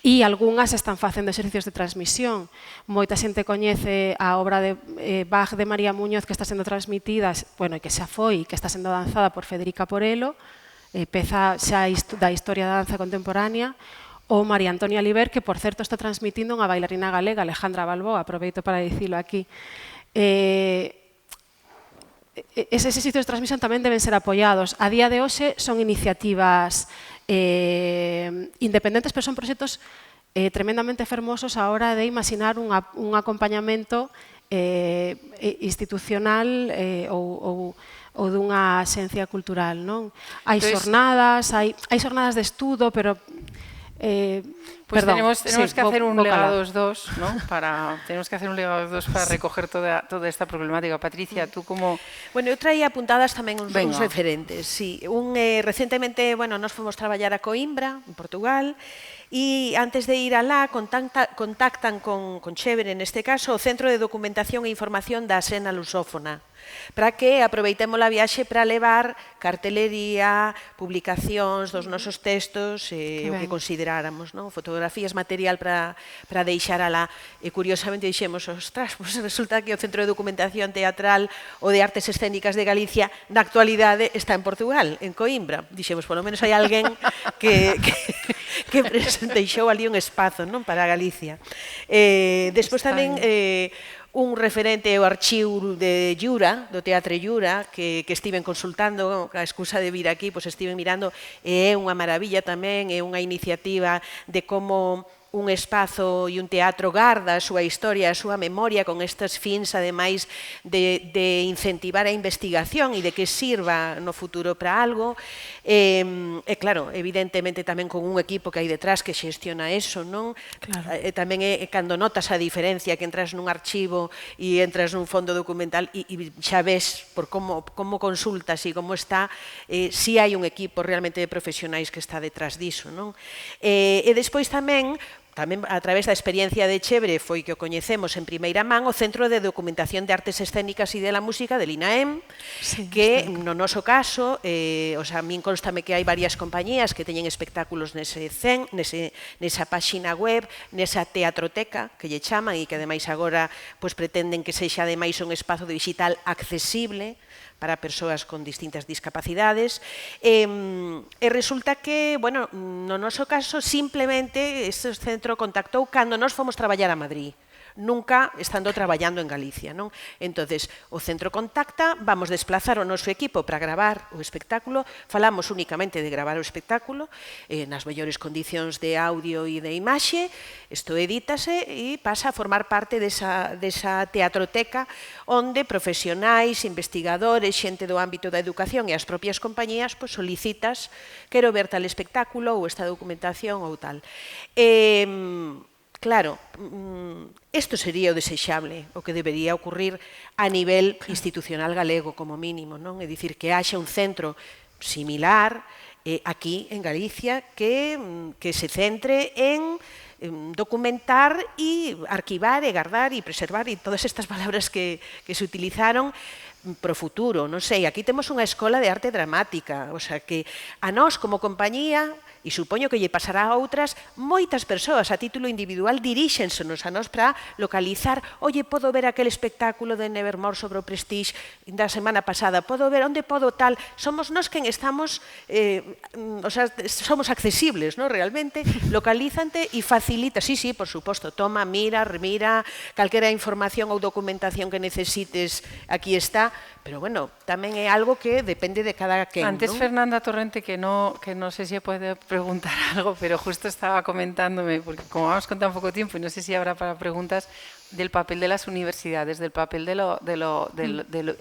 S5: E algunhas están facendo exercicios de transmisión. Moita xente coñece a obra de Bach de María Muñoz que está sendo transmitida, bueno, e que xa foi, que está sendo danzada por Federica Porelo, peza xa da historia da danza contemporánea, ou María Antonia Liber, que, por certo, está transmitindo unha bailarina galega, Alejandra Balboa, aproveito para dicilo aquí. Eses exercicios de transmisión tamén deben ser apoiados. A día de hoxe son iniciativas independentes, pero son proxectos tremendamente fermosos a hora de imaginar un acompañamento institucional ou dunha xencia cultural, non? Hai xornadas de estudo, pero
S1: Pues tenemos que hacer un Legados 2, ¿no? Tenemos que hacer un Legados 2 para recoger toda esta problemática. Patricia, tú como...
S2: Bueno, eu traía apuntadas tamén uns referentes. Sí. Recentemente, nos fomos traballar a Coimbra, en Portugal, e antes de ir alá contactan con Chévere, neste caso, o Centro de Documentación e Información da Sena Lusófona, para que aproveitemos a viaxe para levar cartelería, publicacións dos nosos textos, o que consideráramos, fotografías, material para deixar alá. E curiosamente dixemos, ostras, pues resulta que o Centro de Documentación Teatral ou de Artes Escénicas de Galicia na actualidade está en Portugal, en Coimbra. Dixemos, polo menos hai alguén que deixou ali un espazo para Galicia. Despois tamén un referente ao archivo de Llura, do Teatre Llura, que estiven consultando, a excusa de vir aquí, pois estiven mirando, e é unha maravilla tamén, é unha iniciativa de como un espazo e un teatro garda a súa historia, a súa memoria con estes fins, ademais de incentivar a investigación e de que sirva no futuro para algo. E claro, evidentemente tamén con un equipo que hai detrás que xestiona eso, non? Tamén é cando notas a diferencia que entras nun archivo e entras nun fondo documental e xa ves por como consultas e como está, si hai un equipo realmente de profesionais que está detrás diso, non? E despois tamén a través da experiencia de Chévere foi que o coñecemos en primeira man o Centro de Documentación de Artes Escénicas e de la Música del INAEM, que no noso caso, a min constame que hai varias compañías que teñen espectáculos nesa páxina web, nesa teatroteca que lle chaman e que ademais agora pretenden que sexa ademais un espazo digital accesible para persoas con distintas discapacidades, e resulta que, no noso caso, simplemente este centro contactou cando nós fomos traballar a Madrid, nunca estando traballando en Galicia, non? Entonces, o centro contacta, vamos desplazar o noso equipo para gravar o espectáculo, falamos únicamente de gravar o espectáculo, nas mellores condicións de audio e de imaxe, isto edítase e pasa a formar parte desa teatroteca onde profesionais, investigadores, xente do ámbito da educación e as propias compañías solicitas, quero ver tal espectáculo ou esta documentación ou tal. Claro, isto sería o desexable, o que debería ocurrir a nivel institucional galego como mínimo, non? É dicir, que haxa un centro similar aquí en Galicia que se centre en documentar e arquivar e guardar e preservar e todas estas palabras que se utilizaron pro futuro, non sei, aquí temos unha escola de arte dramática, o sea que a nós como compañía, e supoño que lle pasará a outras, moitas persoas a título individual diríxensenos a nós para localizar, oye, podo ver aquel espectáculo de Nevermore sobre o Prestige da semana pasada, podo ver onde podo tal, somos nós quen estamos, somos accesibles, non? Realmente, localízante e facilita, sí, por suposto, toma, mira, remira, calquera información ou documentación que necesites, aquí está, pero bueno, tamén é algo que depende de cada quen.
S1: Antes Fernanda Torrente, que no sé si puede preguntar algo, pero justo estaba comentándome, porque como vamos con tan poco tiempo y no sé si habrá para preguntas, del papel de las universidades, del papel de lo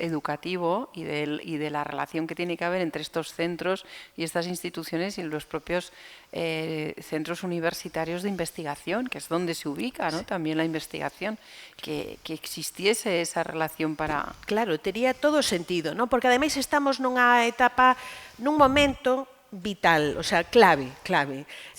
S1: educativo y de la relación que tiene que haber entre estos centros y estas instituciones y los propios centros universitarios de investigación, que es donde se ubica, ¿no? También la investigación, que existiese esa relación para...
S2: Claro, tería todo sentido, ¿no? Porque ademais estamos nunha etapa, nun momento vital, o sea, clave.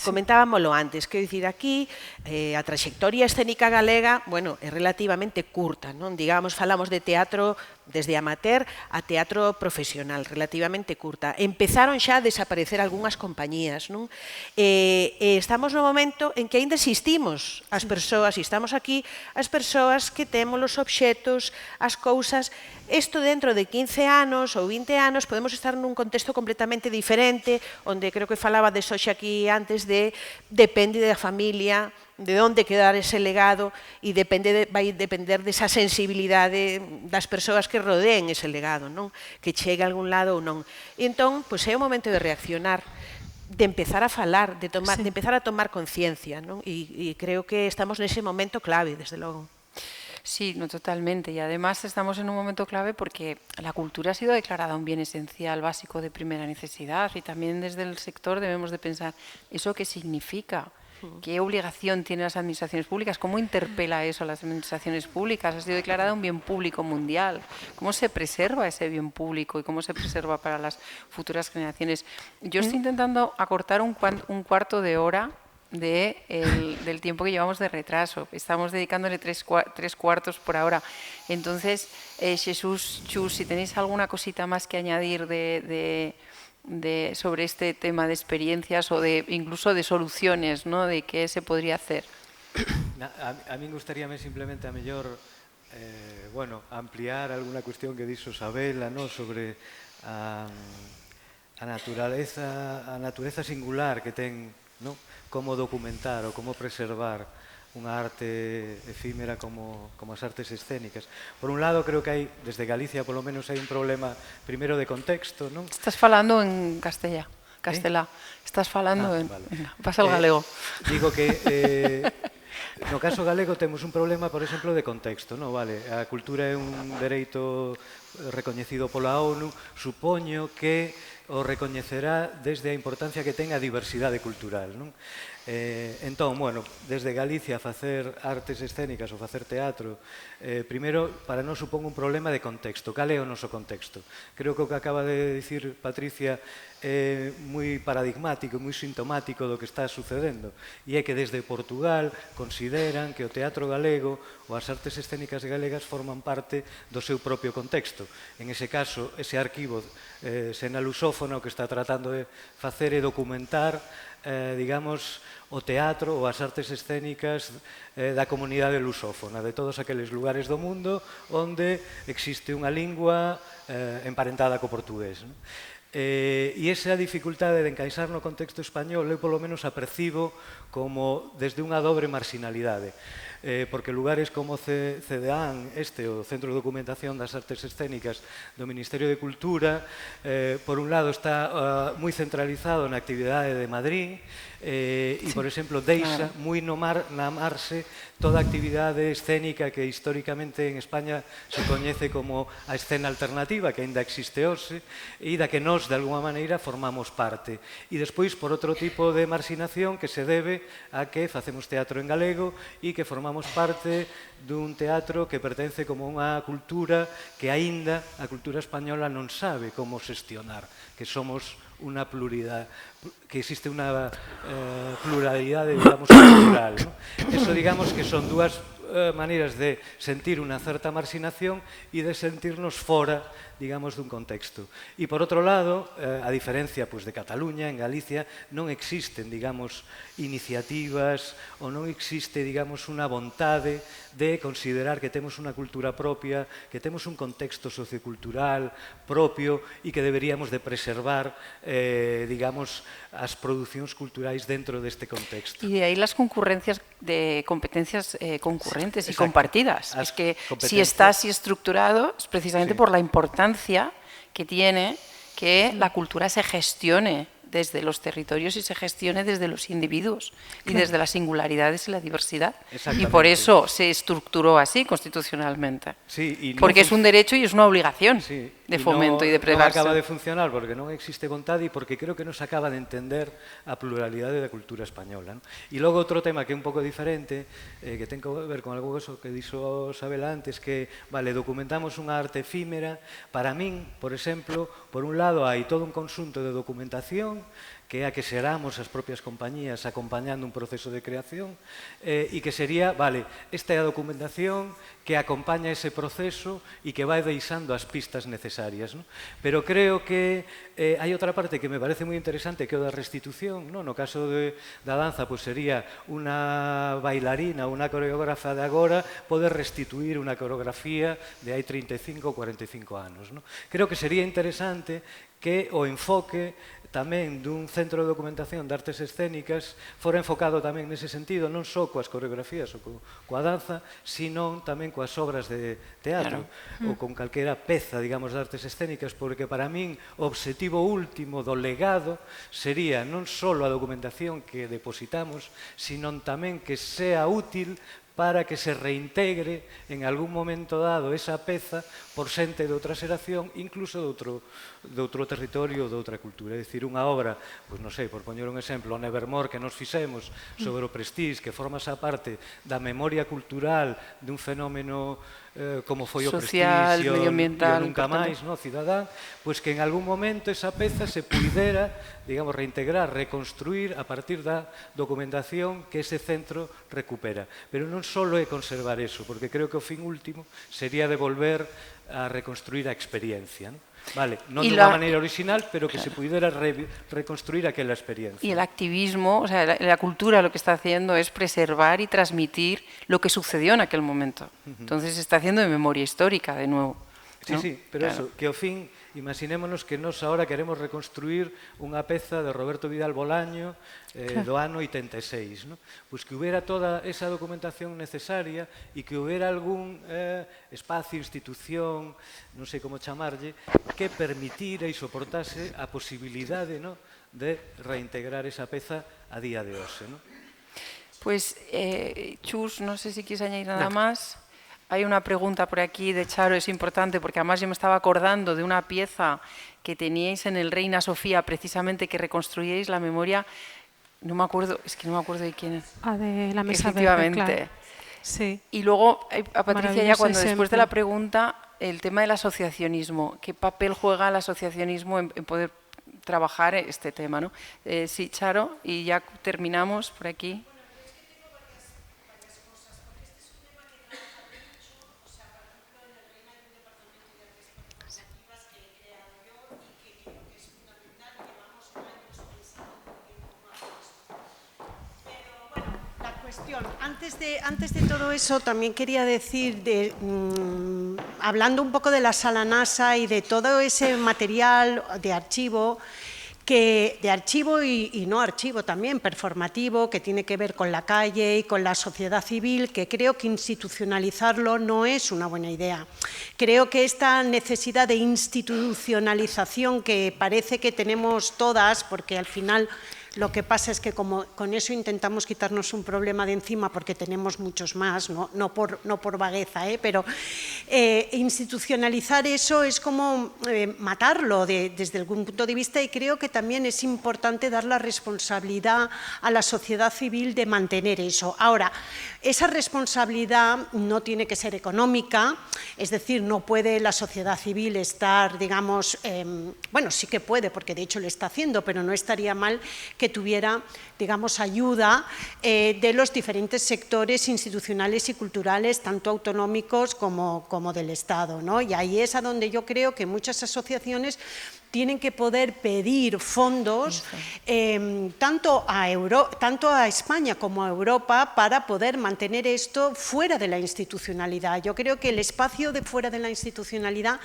S2: Comentábamoslo antes, quero dicir, aquí a traxectoria escénica galega, bueno, é relativamente curta, non? Digamos, falamos de teatro desde amateur a teatro profesional, relativamente curta. Empezaron xa a desaparecer algunhas compañías, non? Estamos no momento en que aínda existimos as persoas, e estamos aquí as persoas que temos os obxetos, as cousas. Isto dentro de 15 anos ou 20 anos podemos estar nun contexto completamente diferente, onde creo que falaba de Xoxe aquí antes de depende da familia, de onde quedar ese legado e vai depender desa sensibilidade das persoas que rodeen ese legado, non? Que chegue a algún lado ou non. E entón, pois é o momento de reaccionar, de empezar a falar, de empezar a tomar conciencia, non? E creo que estamos nese momento clave, desde logo.
S1: Sí, no, totalmente. Y además estamos en un momento clave porque la cultura ha sido declarada un bien esencial, básico de primera necesidad, y también desde el sector debemos de pensar eso qué significa, qué obligación tienen las administraciones públicas, cómo interpela eso a las administraciones públicas. Ha sido declarada un bien público mundial. ¿Cómo se preserva ese bien público y cómo se preserva para las futuras generaciones? Yo estoy intentando acortar un cuarto de hora del tiempo que llevamos de retraso. Estamos dedicándole tres cuartos por ahora. Entonces, Jesús, Chus, si tenéis alguna cosita más que añadir sobre este tema de experiencias o incluso de soluciones, ¿no? De qué se podría hacer.
S3: A mí gustaríame simplemente a mellor ampliar alguna cuestión que dixo Sabela, ¿no? Sobre a natureza singular que ten, ¿no? Como documentar ou como preservar unha arte efímera como as artes escénicas. Por un lado, creo que hai, desde Galicia, polo menos, hai un problema, primeiro, de contexto, non?
S1: Estás falando en castelá. Estás falando en...
S3: Vale.
S1: Pasa el galego.
S3: Digo que no caso galego temos un problema, por exemplo, de contexto, non? Vale, a cultura é un dereito recoñecido pola ONU, supoño que o recoñecerá desde a importancia que ten a diversidade cultural, non? Entón, bueno, desde Galicia facer artes escénicas ou facer teatro, primeiro, para non supón un problema de contexto. Cal é o noso contexto? Creo que o que acaba de dicir Patricia é moi paradigmático, moi sintomático do que está sucedendo. E é que desde Portugal consideran que o teatro galego ou as artes escénicas galegas forman parte do seu propio contexto. En ese caso, ese arquivo Sena Lusófona o que está tratando de facer é documentar, digamos, o teatro ou as artes escénicas da comunidade lusófona, de todos aqueles lugares do mundo onde existe unha lingua emparentada co portugués. E esa dificultade de encaixar no contexto español eu polo menos apercibo como desde unha dobre marxinalidade, porque lugares como CEDEAN, o Centro de Documentación das Artes Escénicas do Ministerio de Cultura, por un lado está moi centralizado na actividade de Madrid, e, por exemplo, deixa moi na marxe toda a actividade escénica que históricamente en España se coñece como a escena alternativa, que ainda existe hoxe, e da que nós, de alguma maneira, formamos parte. E despois, por outro tipo de marxinación que se debe a que facemos teatro en galego e que formamos parte dun teatro que pertence como unha cultura que aínda a cultura española non sabe como xestionar, que somos unha pluralidade, que existe unha pluralidade, digamos, cultural. Eso, digamos, que son dúas maneiras de sentir unha certa marxinación e de sentirnos fora, digamos, dun contexto. E, por outro lado, a diferencia de Cataluña, en Galicia, non existen, digamos, iniciativas ou non existe, digamos, unha vontade de considerar que temos unha cultura propia, que temos un contexto sociocultural propio e que deberíamos de preservar, digamos, as producións culturais dentro deste contexto.
S1: Y de ahí las concurrencias de competencias concurrentes y compartidas. Es que si está así estructurado es precisamente por la importancia que tiene que la cultura se gestione desde los territorios y se gestione desde los individuos y desde las singularidades y la diversidad. Y por eso se estructuró así constitucionalmente.
S3: Sí,
S1: porque es un derecho y es una obligación de fomento y de preservación.
S3: Non acaba de funcionar porque non existe vontade e porque creo que non se acaba de entender a pluralidade da cultura española. E logo outro tema que é un pouco diferente, que ten que ver con algo que dixo Sabela antes, que, vale, documentamos unha arte efímera. Para min, por exemplo, por un lado hai todo un conxunto de documentación que é a que xeramos as propias compañías acompañando un proceso de creación e que sería, vale, esta é a documentación que acompaña ese proceso e que vai deixando as pistas necesarias. Pero creo que hai outra parte que me parece moi interesante, que é o da restitución. No caso da danza, sería unha bailarina, unha coreógrafa de agora poder restituir unha coreografía de hai 35 ou 45 anos. Creo que sería interesante que o enfoque tamén dun centro de documentación de artes escénicas fora enfocado tamén nese sentido, non só coas coreografías ou coa danza, sino tamén coas obras de teatro ou con calquera peza, digamos, de artes escénicas, porque para min o obxectivo último do legado sería non só a documentación que depositamos, sino tamén que sea útil para que se reintegre en algún momento dado esa peza por xente de outra xeración, incluso de outro territorio, de outra cultura. É dicir, unha obra, pois non sei, por poñer un exemplo, o Nevermore que nos fixemos sobre o Prestige, que forma esa parte da memoria cultural dun fenómeno como foi o
S1: social,
S3: Prestige,
S1: medioambiental,
S3: e Nunca Máis, no, Cidadán, pois que en algún momento esa peza se puidera, digamos, reintegrar, reconstruir a partir da documentación que ese centro recupera. Pero non só é conservar eso, porque creo que o fin último sería devolver a reconstruir a experiencia, ¿no? Vale, non de unha maneira original, pero que se pudiera reconstruir aquela experiencia.
S1: Y el activismo, o sea, la cultura lo que está haciendo es preservar y transmitir lo que sucedió en aquel momento. Entonces se está haciendo de memoria histórica, de nuevo.
S3: Sí,
S1: ¿no?
S3: sí, pero claro, eso, que ao fin, imaginémonos que nos ahora queremos reconstruir unha peza de Roberto Vidal Bolaño do ano 86, ¿no? Pois que hubiera toda esa documentación necesaria e que hubiera algún espacio, institución, non sei como chamarlle, que permitira e soportase a posibilidade, ¿no?, de reintegrar esa peza a día de hoxe, ¿no?
S1: Pues, Chus, no sé si quieres añadir nada más. Hay una pregunta por aquí de Charo, es importante, porque además yo me estaba acordando de una pieza que teníais en el Reina Sofía, precisamente, que reconstruíais la memoria, no me acuerdo, es que no me acuerdo de quién es.
S5: De la mesa
S1: efectivamente.
S5: verde, claro. Sí.
S1: Y luego, a Patricia, ya cuando después de la
S5: ejemplo.
S1: pregunta, el tema del asociacionismo, ¿qué papel juega el asociacionismo en poder trabajar este tema, ¿no? Sí, Charo, y ya terminamos por aquí.
S6: Antes de todo eso, también quería decir, hablando un poco de la Sala NASA y de todo ese material de archivo, y no archivo también, performativo, que tiene que ver con la calle y con la sociedad civil, que creo que institucionalizarlo no es una buena idea. Creo que esta necesidad de institucionalización que parece que tenemos todas, porque al final lo que pasa es que como con eso intentamos quitarnos un problema de encima porque tenemos muchos más, no por vagueza, pero institucionalizar eso es como matarlo desde algún punto de vista, y creo que también es importante dar la responsabilidad a la sociedad civil de mantener eso. Ahora, esa responsabilidad no tiene que ser económica, es decir, no puede la sociedad civil estar, digamos, bueno, sí que puede, porque de hecho lo está haciendo, pero no estaría mal que tuviera, digamos, ayuda de los diferentes sectores institucionales y culturales, tanto autonómicos como del Estado, ¿no? Y ahí es a donde yo creo que muchas asociaciones tienen que poder pedir fondos tanto a España como a Europa para poder mantener esto fuera de la institucionalidad. Yo creo que el espacio de fuera de la institucionalidad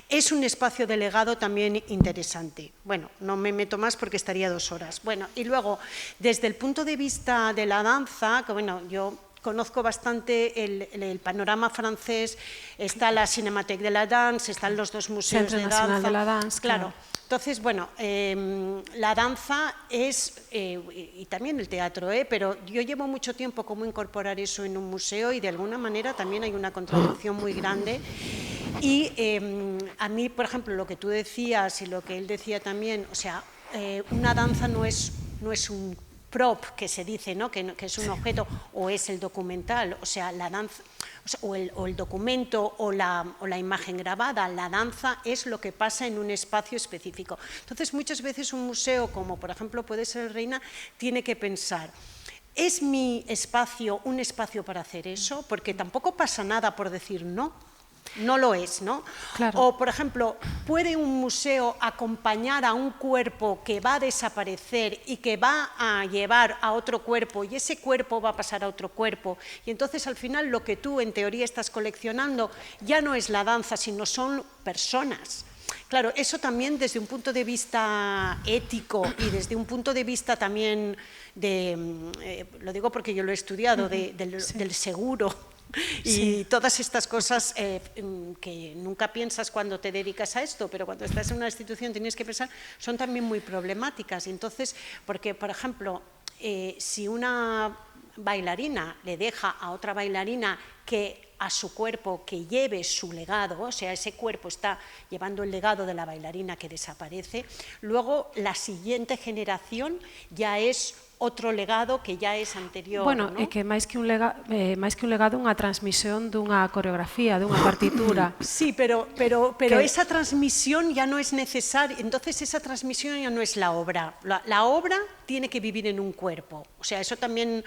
S6: es un espacio de legado también interesante. Bueno, no me meto más porque estaría 2 horas. Bueno, y luego, desde el punto de vista de la danza, que bueno, yo conozco bastante el panorama francés, está la Cinémathèque de la Danse, están los 2 museos
S5: Centro
S6: de
S5: Nacional
S6: danza.
S5: de la Danse,
S6: claro. Entonces, bueno, la danza es, y también el teatro, pero yo llevo mucho tiempo cómo incorporar eso en un museo, y de alguna manera también hay una contradicción muy grande. Y a mí, por ejemplo, lo que tú decías y lo que él decía también, o sea, una danza no es un prop, que se dice, ¿no? que es un objeto, o es el documental, o sea, la danza, o el documento o la imagen grabada. La danza es lo que pasa en un espacio específico. Entonces, muchas veces un museo, como por ejemplo puede ser el Reina, tiene que pensar, ¿es mi espacio un espacio para hacer eso? Porque tampoco pasa nada por decir no. No lo es, ¿no?
S5: Claro.
S6: O, por ejemplo, ¿puede un museo acompañar a un cuerpo que va a desaparecer y que va a llevar a otro cuerpo, y ese cuerpo va a pasar a otro cuerpo? Y entonces, al final, lo que tú, en teoría, estás coleccionando ya no es la danza, sino son personas. Claro, eso también desde un punto de vista ético y desde un punto de vista también lo digo porque yo lo he estudiado, del seguro. Y todas estas cosas que nunca piensas cuando te dedicas a esto, pero cuando estás en una institución tienes que pensar, son también muy problemáticas. Y entonces, porque, por ejemplo, si una bailarina le deja a otra bailarina que a su cuerpo que lleve su legado, o sea, ese cuerpo está llevando el legado de la bailarina que desaparece, luego la siguiente generación ya es outro legado que ya es anterior.
S5: Bueno,
S6: ¿no?
S5: é que máis que un legado, unha transmisión dunha coreografía, dunha partitura.
S6: Sí, pero esa transmisión ya no es necesaria, entonces esa transmisión ya no es la obra. La obra tiene que vivir en un cuerpo, o sea, eso tamén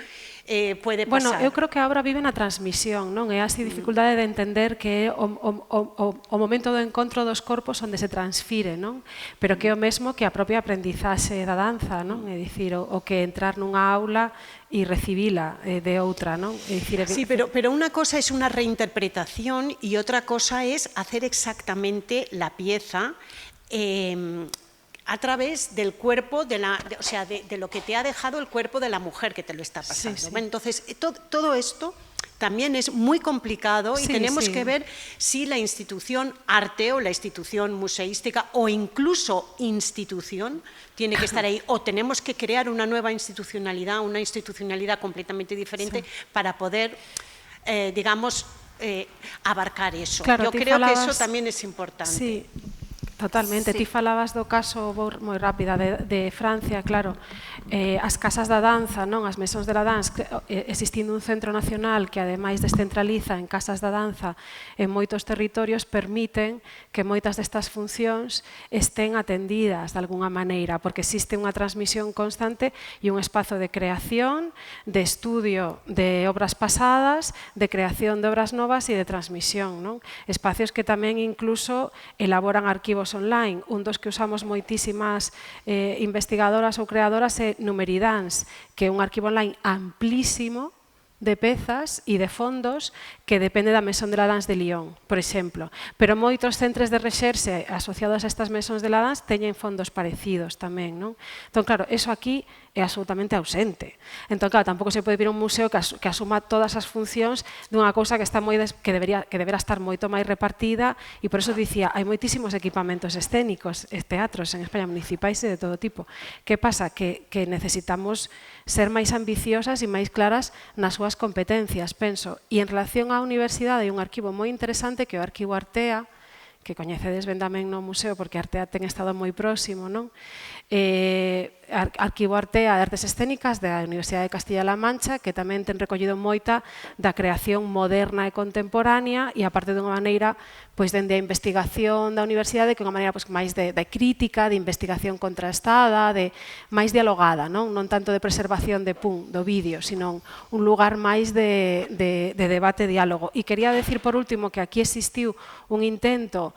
S6: puede pasar.
S5: Bueno, eu creo que a obra vive na transmisión, non? É así dificultade de entender que é o momento do encontro dos corpos onde se transfire, non? Pero que é o mesmo que a propia aprendizaxe da danza, non? É dicir, o que entrar nunha aula e recibila de outra, non? É dicir,
S6: sí, pero una cosa es una reinterpretación y otra cosa es hacer exactamente la pieza a través del cuerpo, o sea, de lo que te ha dejado el cuerpo de la mujer que te lo está pasando.
S5: Sí, sí.
S6: Bueno, entonces, todo esto también es muy complicado y tenemos que ver si la institución arte o la institución museística o incluso institución tiene que estar ahí, o tenemos que crear una nueva institucionalidad, una institucionalidad completamente diferente para poder, digamos, abarcar eso.
S5: Claro,
S6: yo creo que eso tamén é importante.
S5: Sí, totalmente.
S6: Sí.
S5: Ti falabas do caso moi rápida de Francia, claro. As casas da danza, non, as maisons de la danse, existindo un centro nacional que ademais descentraliza en casas da danza en moitos territorios, permiten que moitas destas funcións estén atendidas de algunha maneira, porque existe unha transmisión constante e un espazo de creación, de estudio de obras pasadas, de creación de obras novas e de transmisión, non? Espacios que tamén incluso elaboran arquivos online. Un dos que usamos moitísimas investigadoras ou creadoras é Numeridance, que é un arquivo online amplísimo de pezas e de fondos que depende da Maison de la Danse de Lyon, por exemplo. Pero moitos centros de rexerxe asociados a estas Maisons de la Danse teñen fondos parecidos tamén, non? Entón, claro, eso aquí é absolutamente ausente. Entón, claro, tampouco se pode vir a un museo que asuma todas as funcións dunha cousa que está que deberá estar moito máis repartida, e por eso dicía, hai moitísimos equipamentos escénicos, teatros en España, municipais e de todo tipo. Que pasa? Que necesitamos ser máis ambiciosas e máis claras nas súas competencias, penso. E en relación á universidade, hai un arquivo moi interesante que é o Arquivo Artea, que coñecedes ben tamén no museo, porque Artea ten estado moi próximo, non? Arquivo Artea de Artes Escénicas da Universidade de Castilla-La Mancha, que tamén ten recollido moita da creación moderna e contemporánea, e aparte dunha maneira, pois, dende a investigación da universidade, que é unha maneira máis de crítica, de investigación contrastada, máis dialogada, non tanto de preservación do vídeo, sino un lugar máis de debate e diálogo. E quería decir, por último, que aquí existiu un intento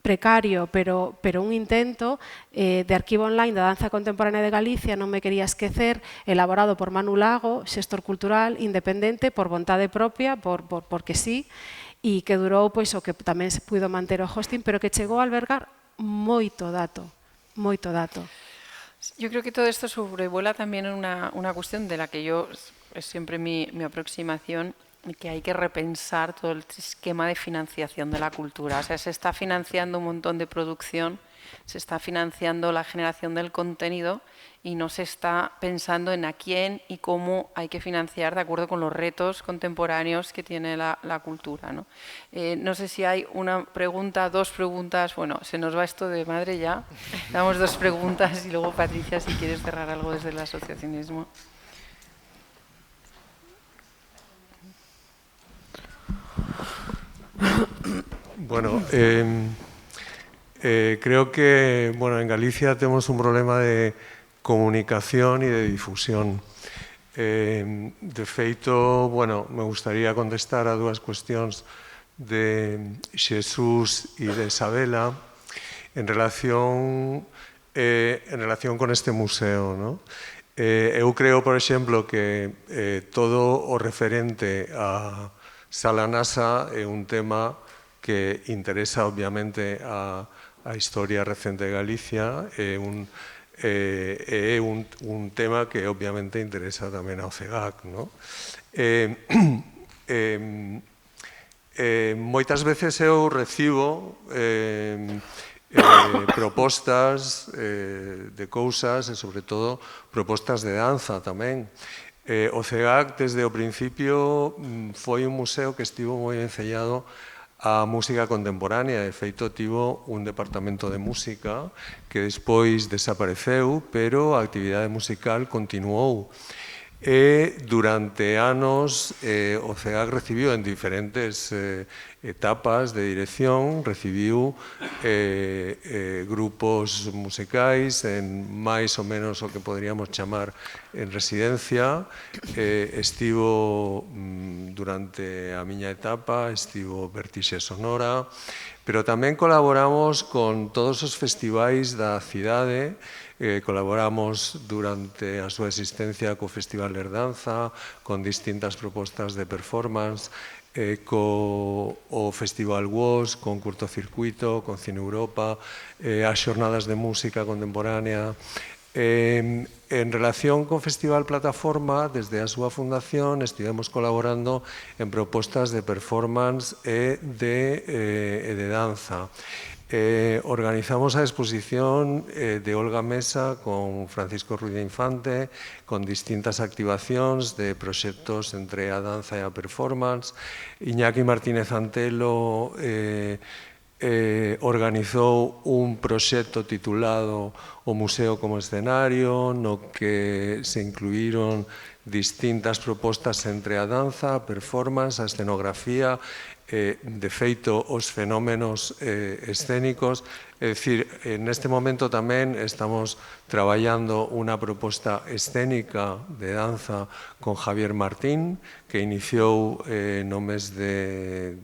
S5: precario, pero un intento de arquivo online da danza contemporánea de Galicia, non me quería esquecer, elaborado por Manu Lago, xestor cultural, independente, por vontade propia, porque sí, e que durou pois o que tamén se puido manter o hosting, pero que chegou a albergar moito dato, moito dato.
S1: Yo creo que todo esto sobrevuela también una cuestión de la que yo es siempre mi aproximación, que hay que repensar todo el esquema de financiación de la cultura. O sea, se está financiando un montón de producción, se está financiando la generación del contenido y no se está pensando en a quién y cómo hay que financiar de acuerdo con los retos contemporáneos que tiene la cultura, ¿no? No sé si hay una pregunta, dos preguntas. Bueno, se nos va esto de madre ya. Damos dos preguntas y luego, Patricia, si quieres cerrar algo desde el asociacionismo.
S7: Bueno, creo que en Galicia tenemos un problema de comunicación y de difusión. De feito, me gustaría contestar a dúas cuestións de Xesús e de Isabela en relación con este museo, ¿no? Eu creo, por exemplo, que todo o referente a Sala Nasa é un tema que interesa obviamente a historia recente de Galicia, é un tema que obviamente interesa tamén ao CEGAC, ¿no? Moitas veces eu recibo propostas de cousas e sobre todo propostas de danza tamén. O CEGAC, desde o principio, foi un museo que estivo moi encellado a música contemporánea. De feito, tivo un departamento de música que despois desapareceu, pero a actividade musical continuou. E durante anos o CEGAC recibiu en diferentes etapas de dirección, recibiu grupos musicais en máis ou menos o que poderíamos chamar en residencia. Estivo durante a miña etapa, estivo Vertixe Sonora, pero tamén colaboramos con todos os festivais da cidade. Colaboramos durante a súa existencia co Festival Herdanza, con distintas propostas de performance, co Festival WOS, con Curtocircuito, con Cine Europa, as xornadas de música contemporánea. En relación con Festival Plataforma, desde a súa fundación estivemos colaborando en propostas de performance e de danza. Organizamos a exposición de Olga Mesa con Francisco Ruiz de Infante, con distintas activacións de proxectos entre a danza e a performance. Iñaki Martínez Antelo organizou un proxecto titulado O Museo como Escenario, no que se incluíron distintas propostas entre a danza, a performance, a escenografía, de feito, os fenómenos escénicos. É dicir, neste momento tamén estamos traballando unha proposta escénica de danza con Javier Martín, que iniciou no mes de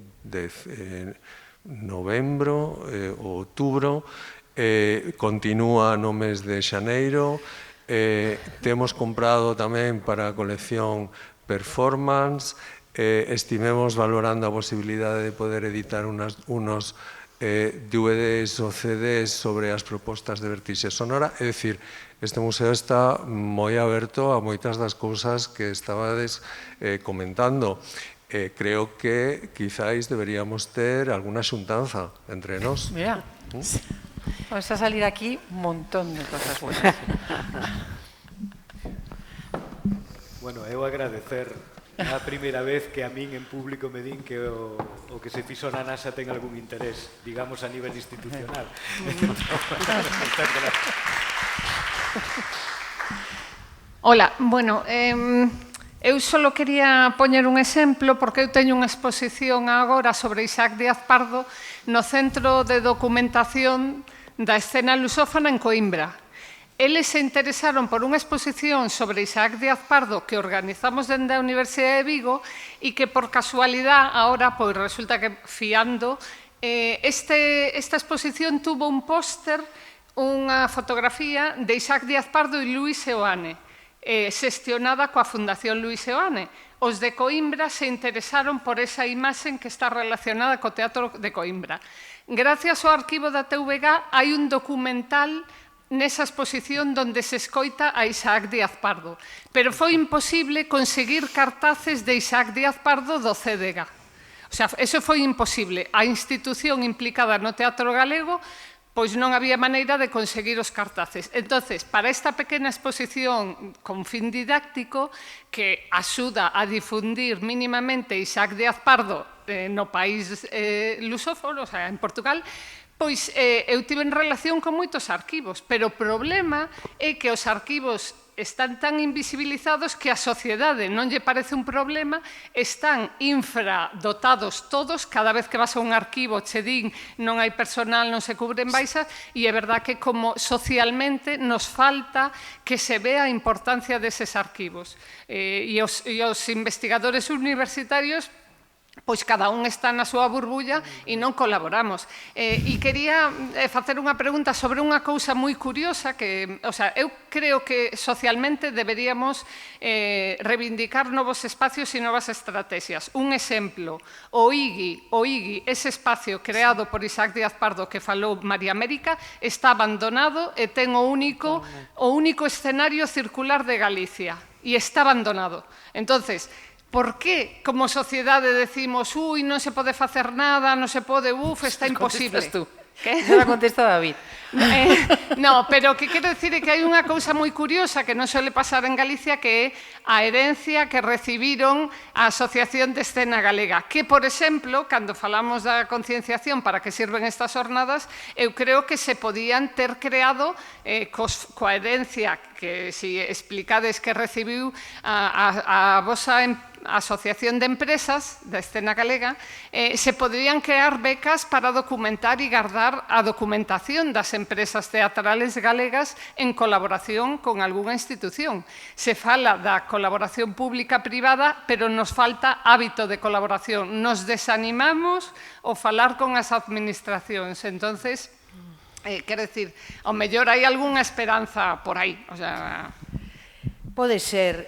S7: novembro ou outubro, continúa no mes de xaneiro. Temos comprado tamén para a colección Performance. Estimemos valorando a posibilidade de poder editar unos DVDs ou CDs sobre as propostas de Vertixe Sonora. É dicir, este museo está moi aberto a moitas das cousas que estabades comentando. Creo que quizáis deberíamos ter alguna xuntanza entre nós.
S1: Mira, vamos a salir aquí un montón de cosas buenas.
S3: Bueno, eu agradecer a primeira vez que a min en público me din que o que se fixo na NASA ten algún interés, digamos, a nivel institucional.
S8: Hola, bueno, eu só quería poñer un exemplo porque eu teño unha exposición agora sobre Isaac Díaz Pardo no Centro de Documentación da Escena Lusófona en Coimbra. Eles se interesaron por unha exposición sobre Isaac Díaz Pardo que organizamos dende a Universidade de Vigo e que por casualidade agora pois resulta que fiando esta exposición tuvo un póster, unha fotografía de Isaac Díaz Pardo e Luis Seoane, xestionada coa Fundación Luis Seoane. Os de Coimbra se interesaron por esa imaxen que está relacionada co Teatro de Coimbra. Gracias ao arquivo da TVG hai un documental nesa exposición donde se escoita a Isaac Díaz Pardo, pero foi imposible conseguir cartaces de Isaac Díaz Pardo do CDG. O sea, eso foi imposible. A institución implicada no Teatro Galego pois non había maneira de conseguir os cartaces. Entonces, para esta pequena exposición con fin didáctico que axuda a difundir mínimamente Isaac Díaz Pardo no país lusófono, o sea, en Portugal, pois eu tive en relación con moitos arquivos, pero o problema é que os arquivos están tan invisibilizados que a sociedade non lle parece un problema, están infradotados todos, cada vez que vas a un arquivo che din non hai personal, non se cubren baixas, e é verdad que como socialmente nos falta que se vea a importancia deses arquivos. E os investigadores universitarios pois cada un está na súa burbulla e non colaboramos. E quería facer unha pregunta sobre unha cousa moi curiosa que, o sea, eu creo que socialmente deberíamos reivindicar novos espacios e novas estrategias. Un exemplo, o IGI, ese espacio creado por Isaac Díaz Pardo que falou María América, está abandonado e ten o único escenario circular de Galicia e está abandonado. Entonces, por que como sociedade decimos non se pode facer nada, non se pode, está imposible?
S1: Eso la contesta David.
S8: No, pero o que quero dicir é que hai unha cousa moi curiosa que non suele pasar en Galicia, que é a herencia que recibiron a Asociación de Escena Galega, que, por exemplo, cando falamos da concienciación para que sirven estas jornadas, eu creo que se podían ter creado coa herencia que, si explicades que recibiu a vosa Asociación de Empresas da Escena Galega, se poderían crear becas para documentar e guardar a documentación das empresas teatrales galegas en colaboración con algunha institución. Se fala da colaboración pública-privada, pero nos falta hábito de colaboración. Nos desanimamos ao falar con as administracións. Entonces, quero dicir, ao mellor hai algunha esperanza por aí. O sea...
S2: Pode ser.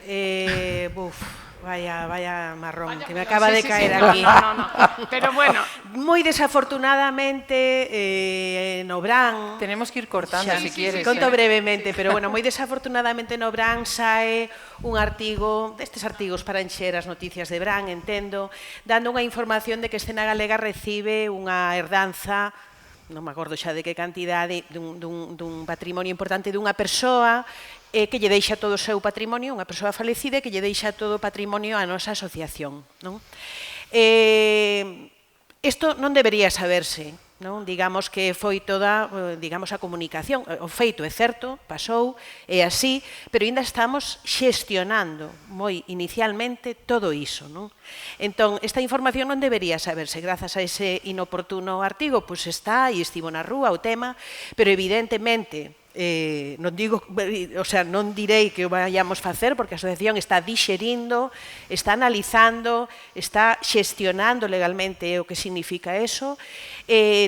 S2: Vaya marrón que me acaba de caer aquí.
S8: No. Pero bueno.
S2: Moi desafortunadamente no Bran...
S1: Tenemos que ir cortando, si quieres.
S2: Conto brevemente, pero bueno, moi desafortunadamente no Bran sae un artigo, destes artigos para encher as noticias de Bran, entendo, dando unha información de que Escena Galega recibe unha herdanza, non me acordo xa de que cantidade, dun patrimonio importante dunha persoa que lle deixa todo o seu patrimonio, unha persoa falecida que lle deixa todo o patrimonio á nosa asociación. Isto non debería saberse, non? Digamos que foi toda, digamos, a comunicación. O feito é certo, pasou, é así, pero ainda estamos xestionando moi inicialmente todo iso, non? Entón, esta información non debería saberse. Grazas a ese inoportuno artigo, pois está e estivo na rúa o tema, pero evidentemente non digo, o sea, non direi que o vayamos facer porque a asociación está dixerindo, está analizando, está xestionando legalmente o que significa eso,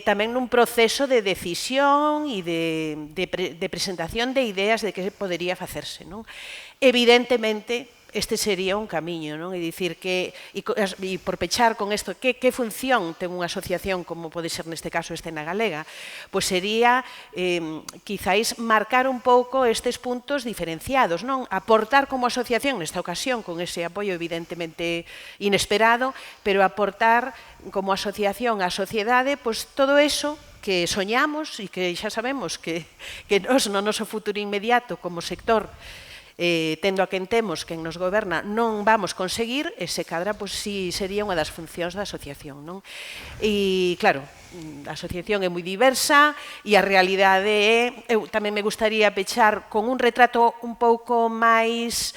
S2: tamén nun proceso de decisión e de presentación de ideas de que podería facerse, non? Evidentemente, este sería un camiño, non? É dicir que, e por pechar con isto, que función ten unha asociación como pode ser neste caso Escena Galega? Pois sería, quizáis, marcar un pouco estes puntos diferenciados, non? Aportar como asociación, nesta ocasión, con ese apoio evidentemente inesperado, pero aportar como asociación á sociedade, pois todo eso que soñamos e que xa sabemos que nos no noso futuro inmediato como sector tendo a quen temos, quen nos goberna, non vamos conseguir, e se cadra, pois si sería unha das funcións da asociación, non? E, claro, a asociación é moi diversa e a realidade é, eu tamén me gustaría pechar con un retrato un pouco máis,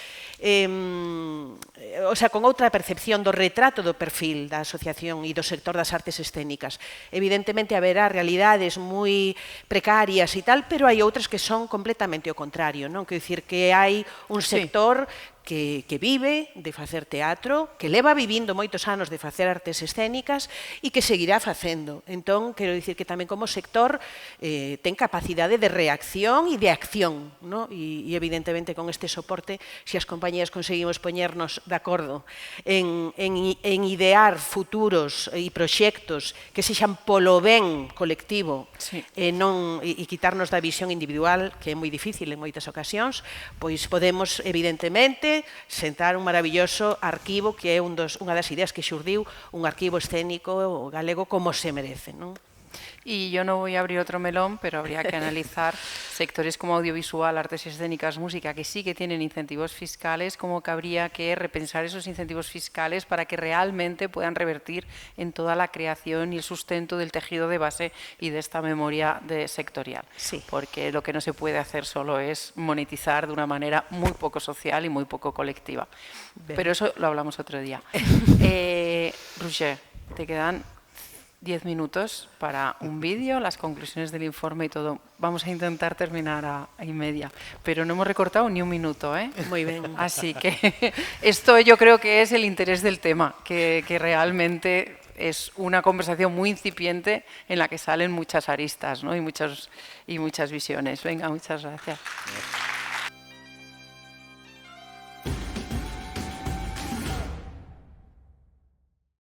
S2: o sea, con outra percepción do retrato do perfil da asociación e do sector das artes escénicas. Evidentemente haberá realidades moi precarias e tal, pero hai outras que son completamente o contrario, non? Quero dicir que hai un sector que vive de facer teatro, que leva vivindo moitos anos de facer artes escénicas e que seguirá facendo. Entón, quero dicir que tamén como sector ten capacidade de reacción e de acción, non? E evidentemente con este soporte, se as compañías conseguimos poñernos de acordo en idear futuros e proxectos que sexan polo ben colectivo e quitarnos da visión individual, que é moi difícil en moitas ocasións, pois podemos evidentemente sentar un maravilloso arquivo que é unha das ideas que xurdiu, un arquivo escénico galego como se merece, non?
S1: Y yo no voy a abrir otro melón, pero habría que analizar sectores como audiovisual, artes escénicas, música, que sí que tienen incentivos fiscales, como que habría que repensar esos incentivos fiscales para que realmente puedan revertir en toda la creación y el sustento del tejido de base y de esta memoria sectorial.
S2: Sí.
S1: Porque lo que no se puede hacer solo es monetizar de una manera muy poco social y muy poco colectiva.
S2: Bien.
S1: Pero eso lo hablamos otro día. Roger, te quedan 10 minutos para un vídeo, las conclusiones del informe y todo. Vamos a intentar terminar a 1:30, pero no hemos recortado ni un minuto, ¿eh?
S2: Muy bien.
S1: Así que esto yo creo que es el interés del tema, que realmente es una conversación muy incipiente en la que salen muchas aristas, ¿no? y muchas visiones. Venga, muchas gracias.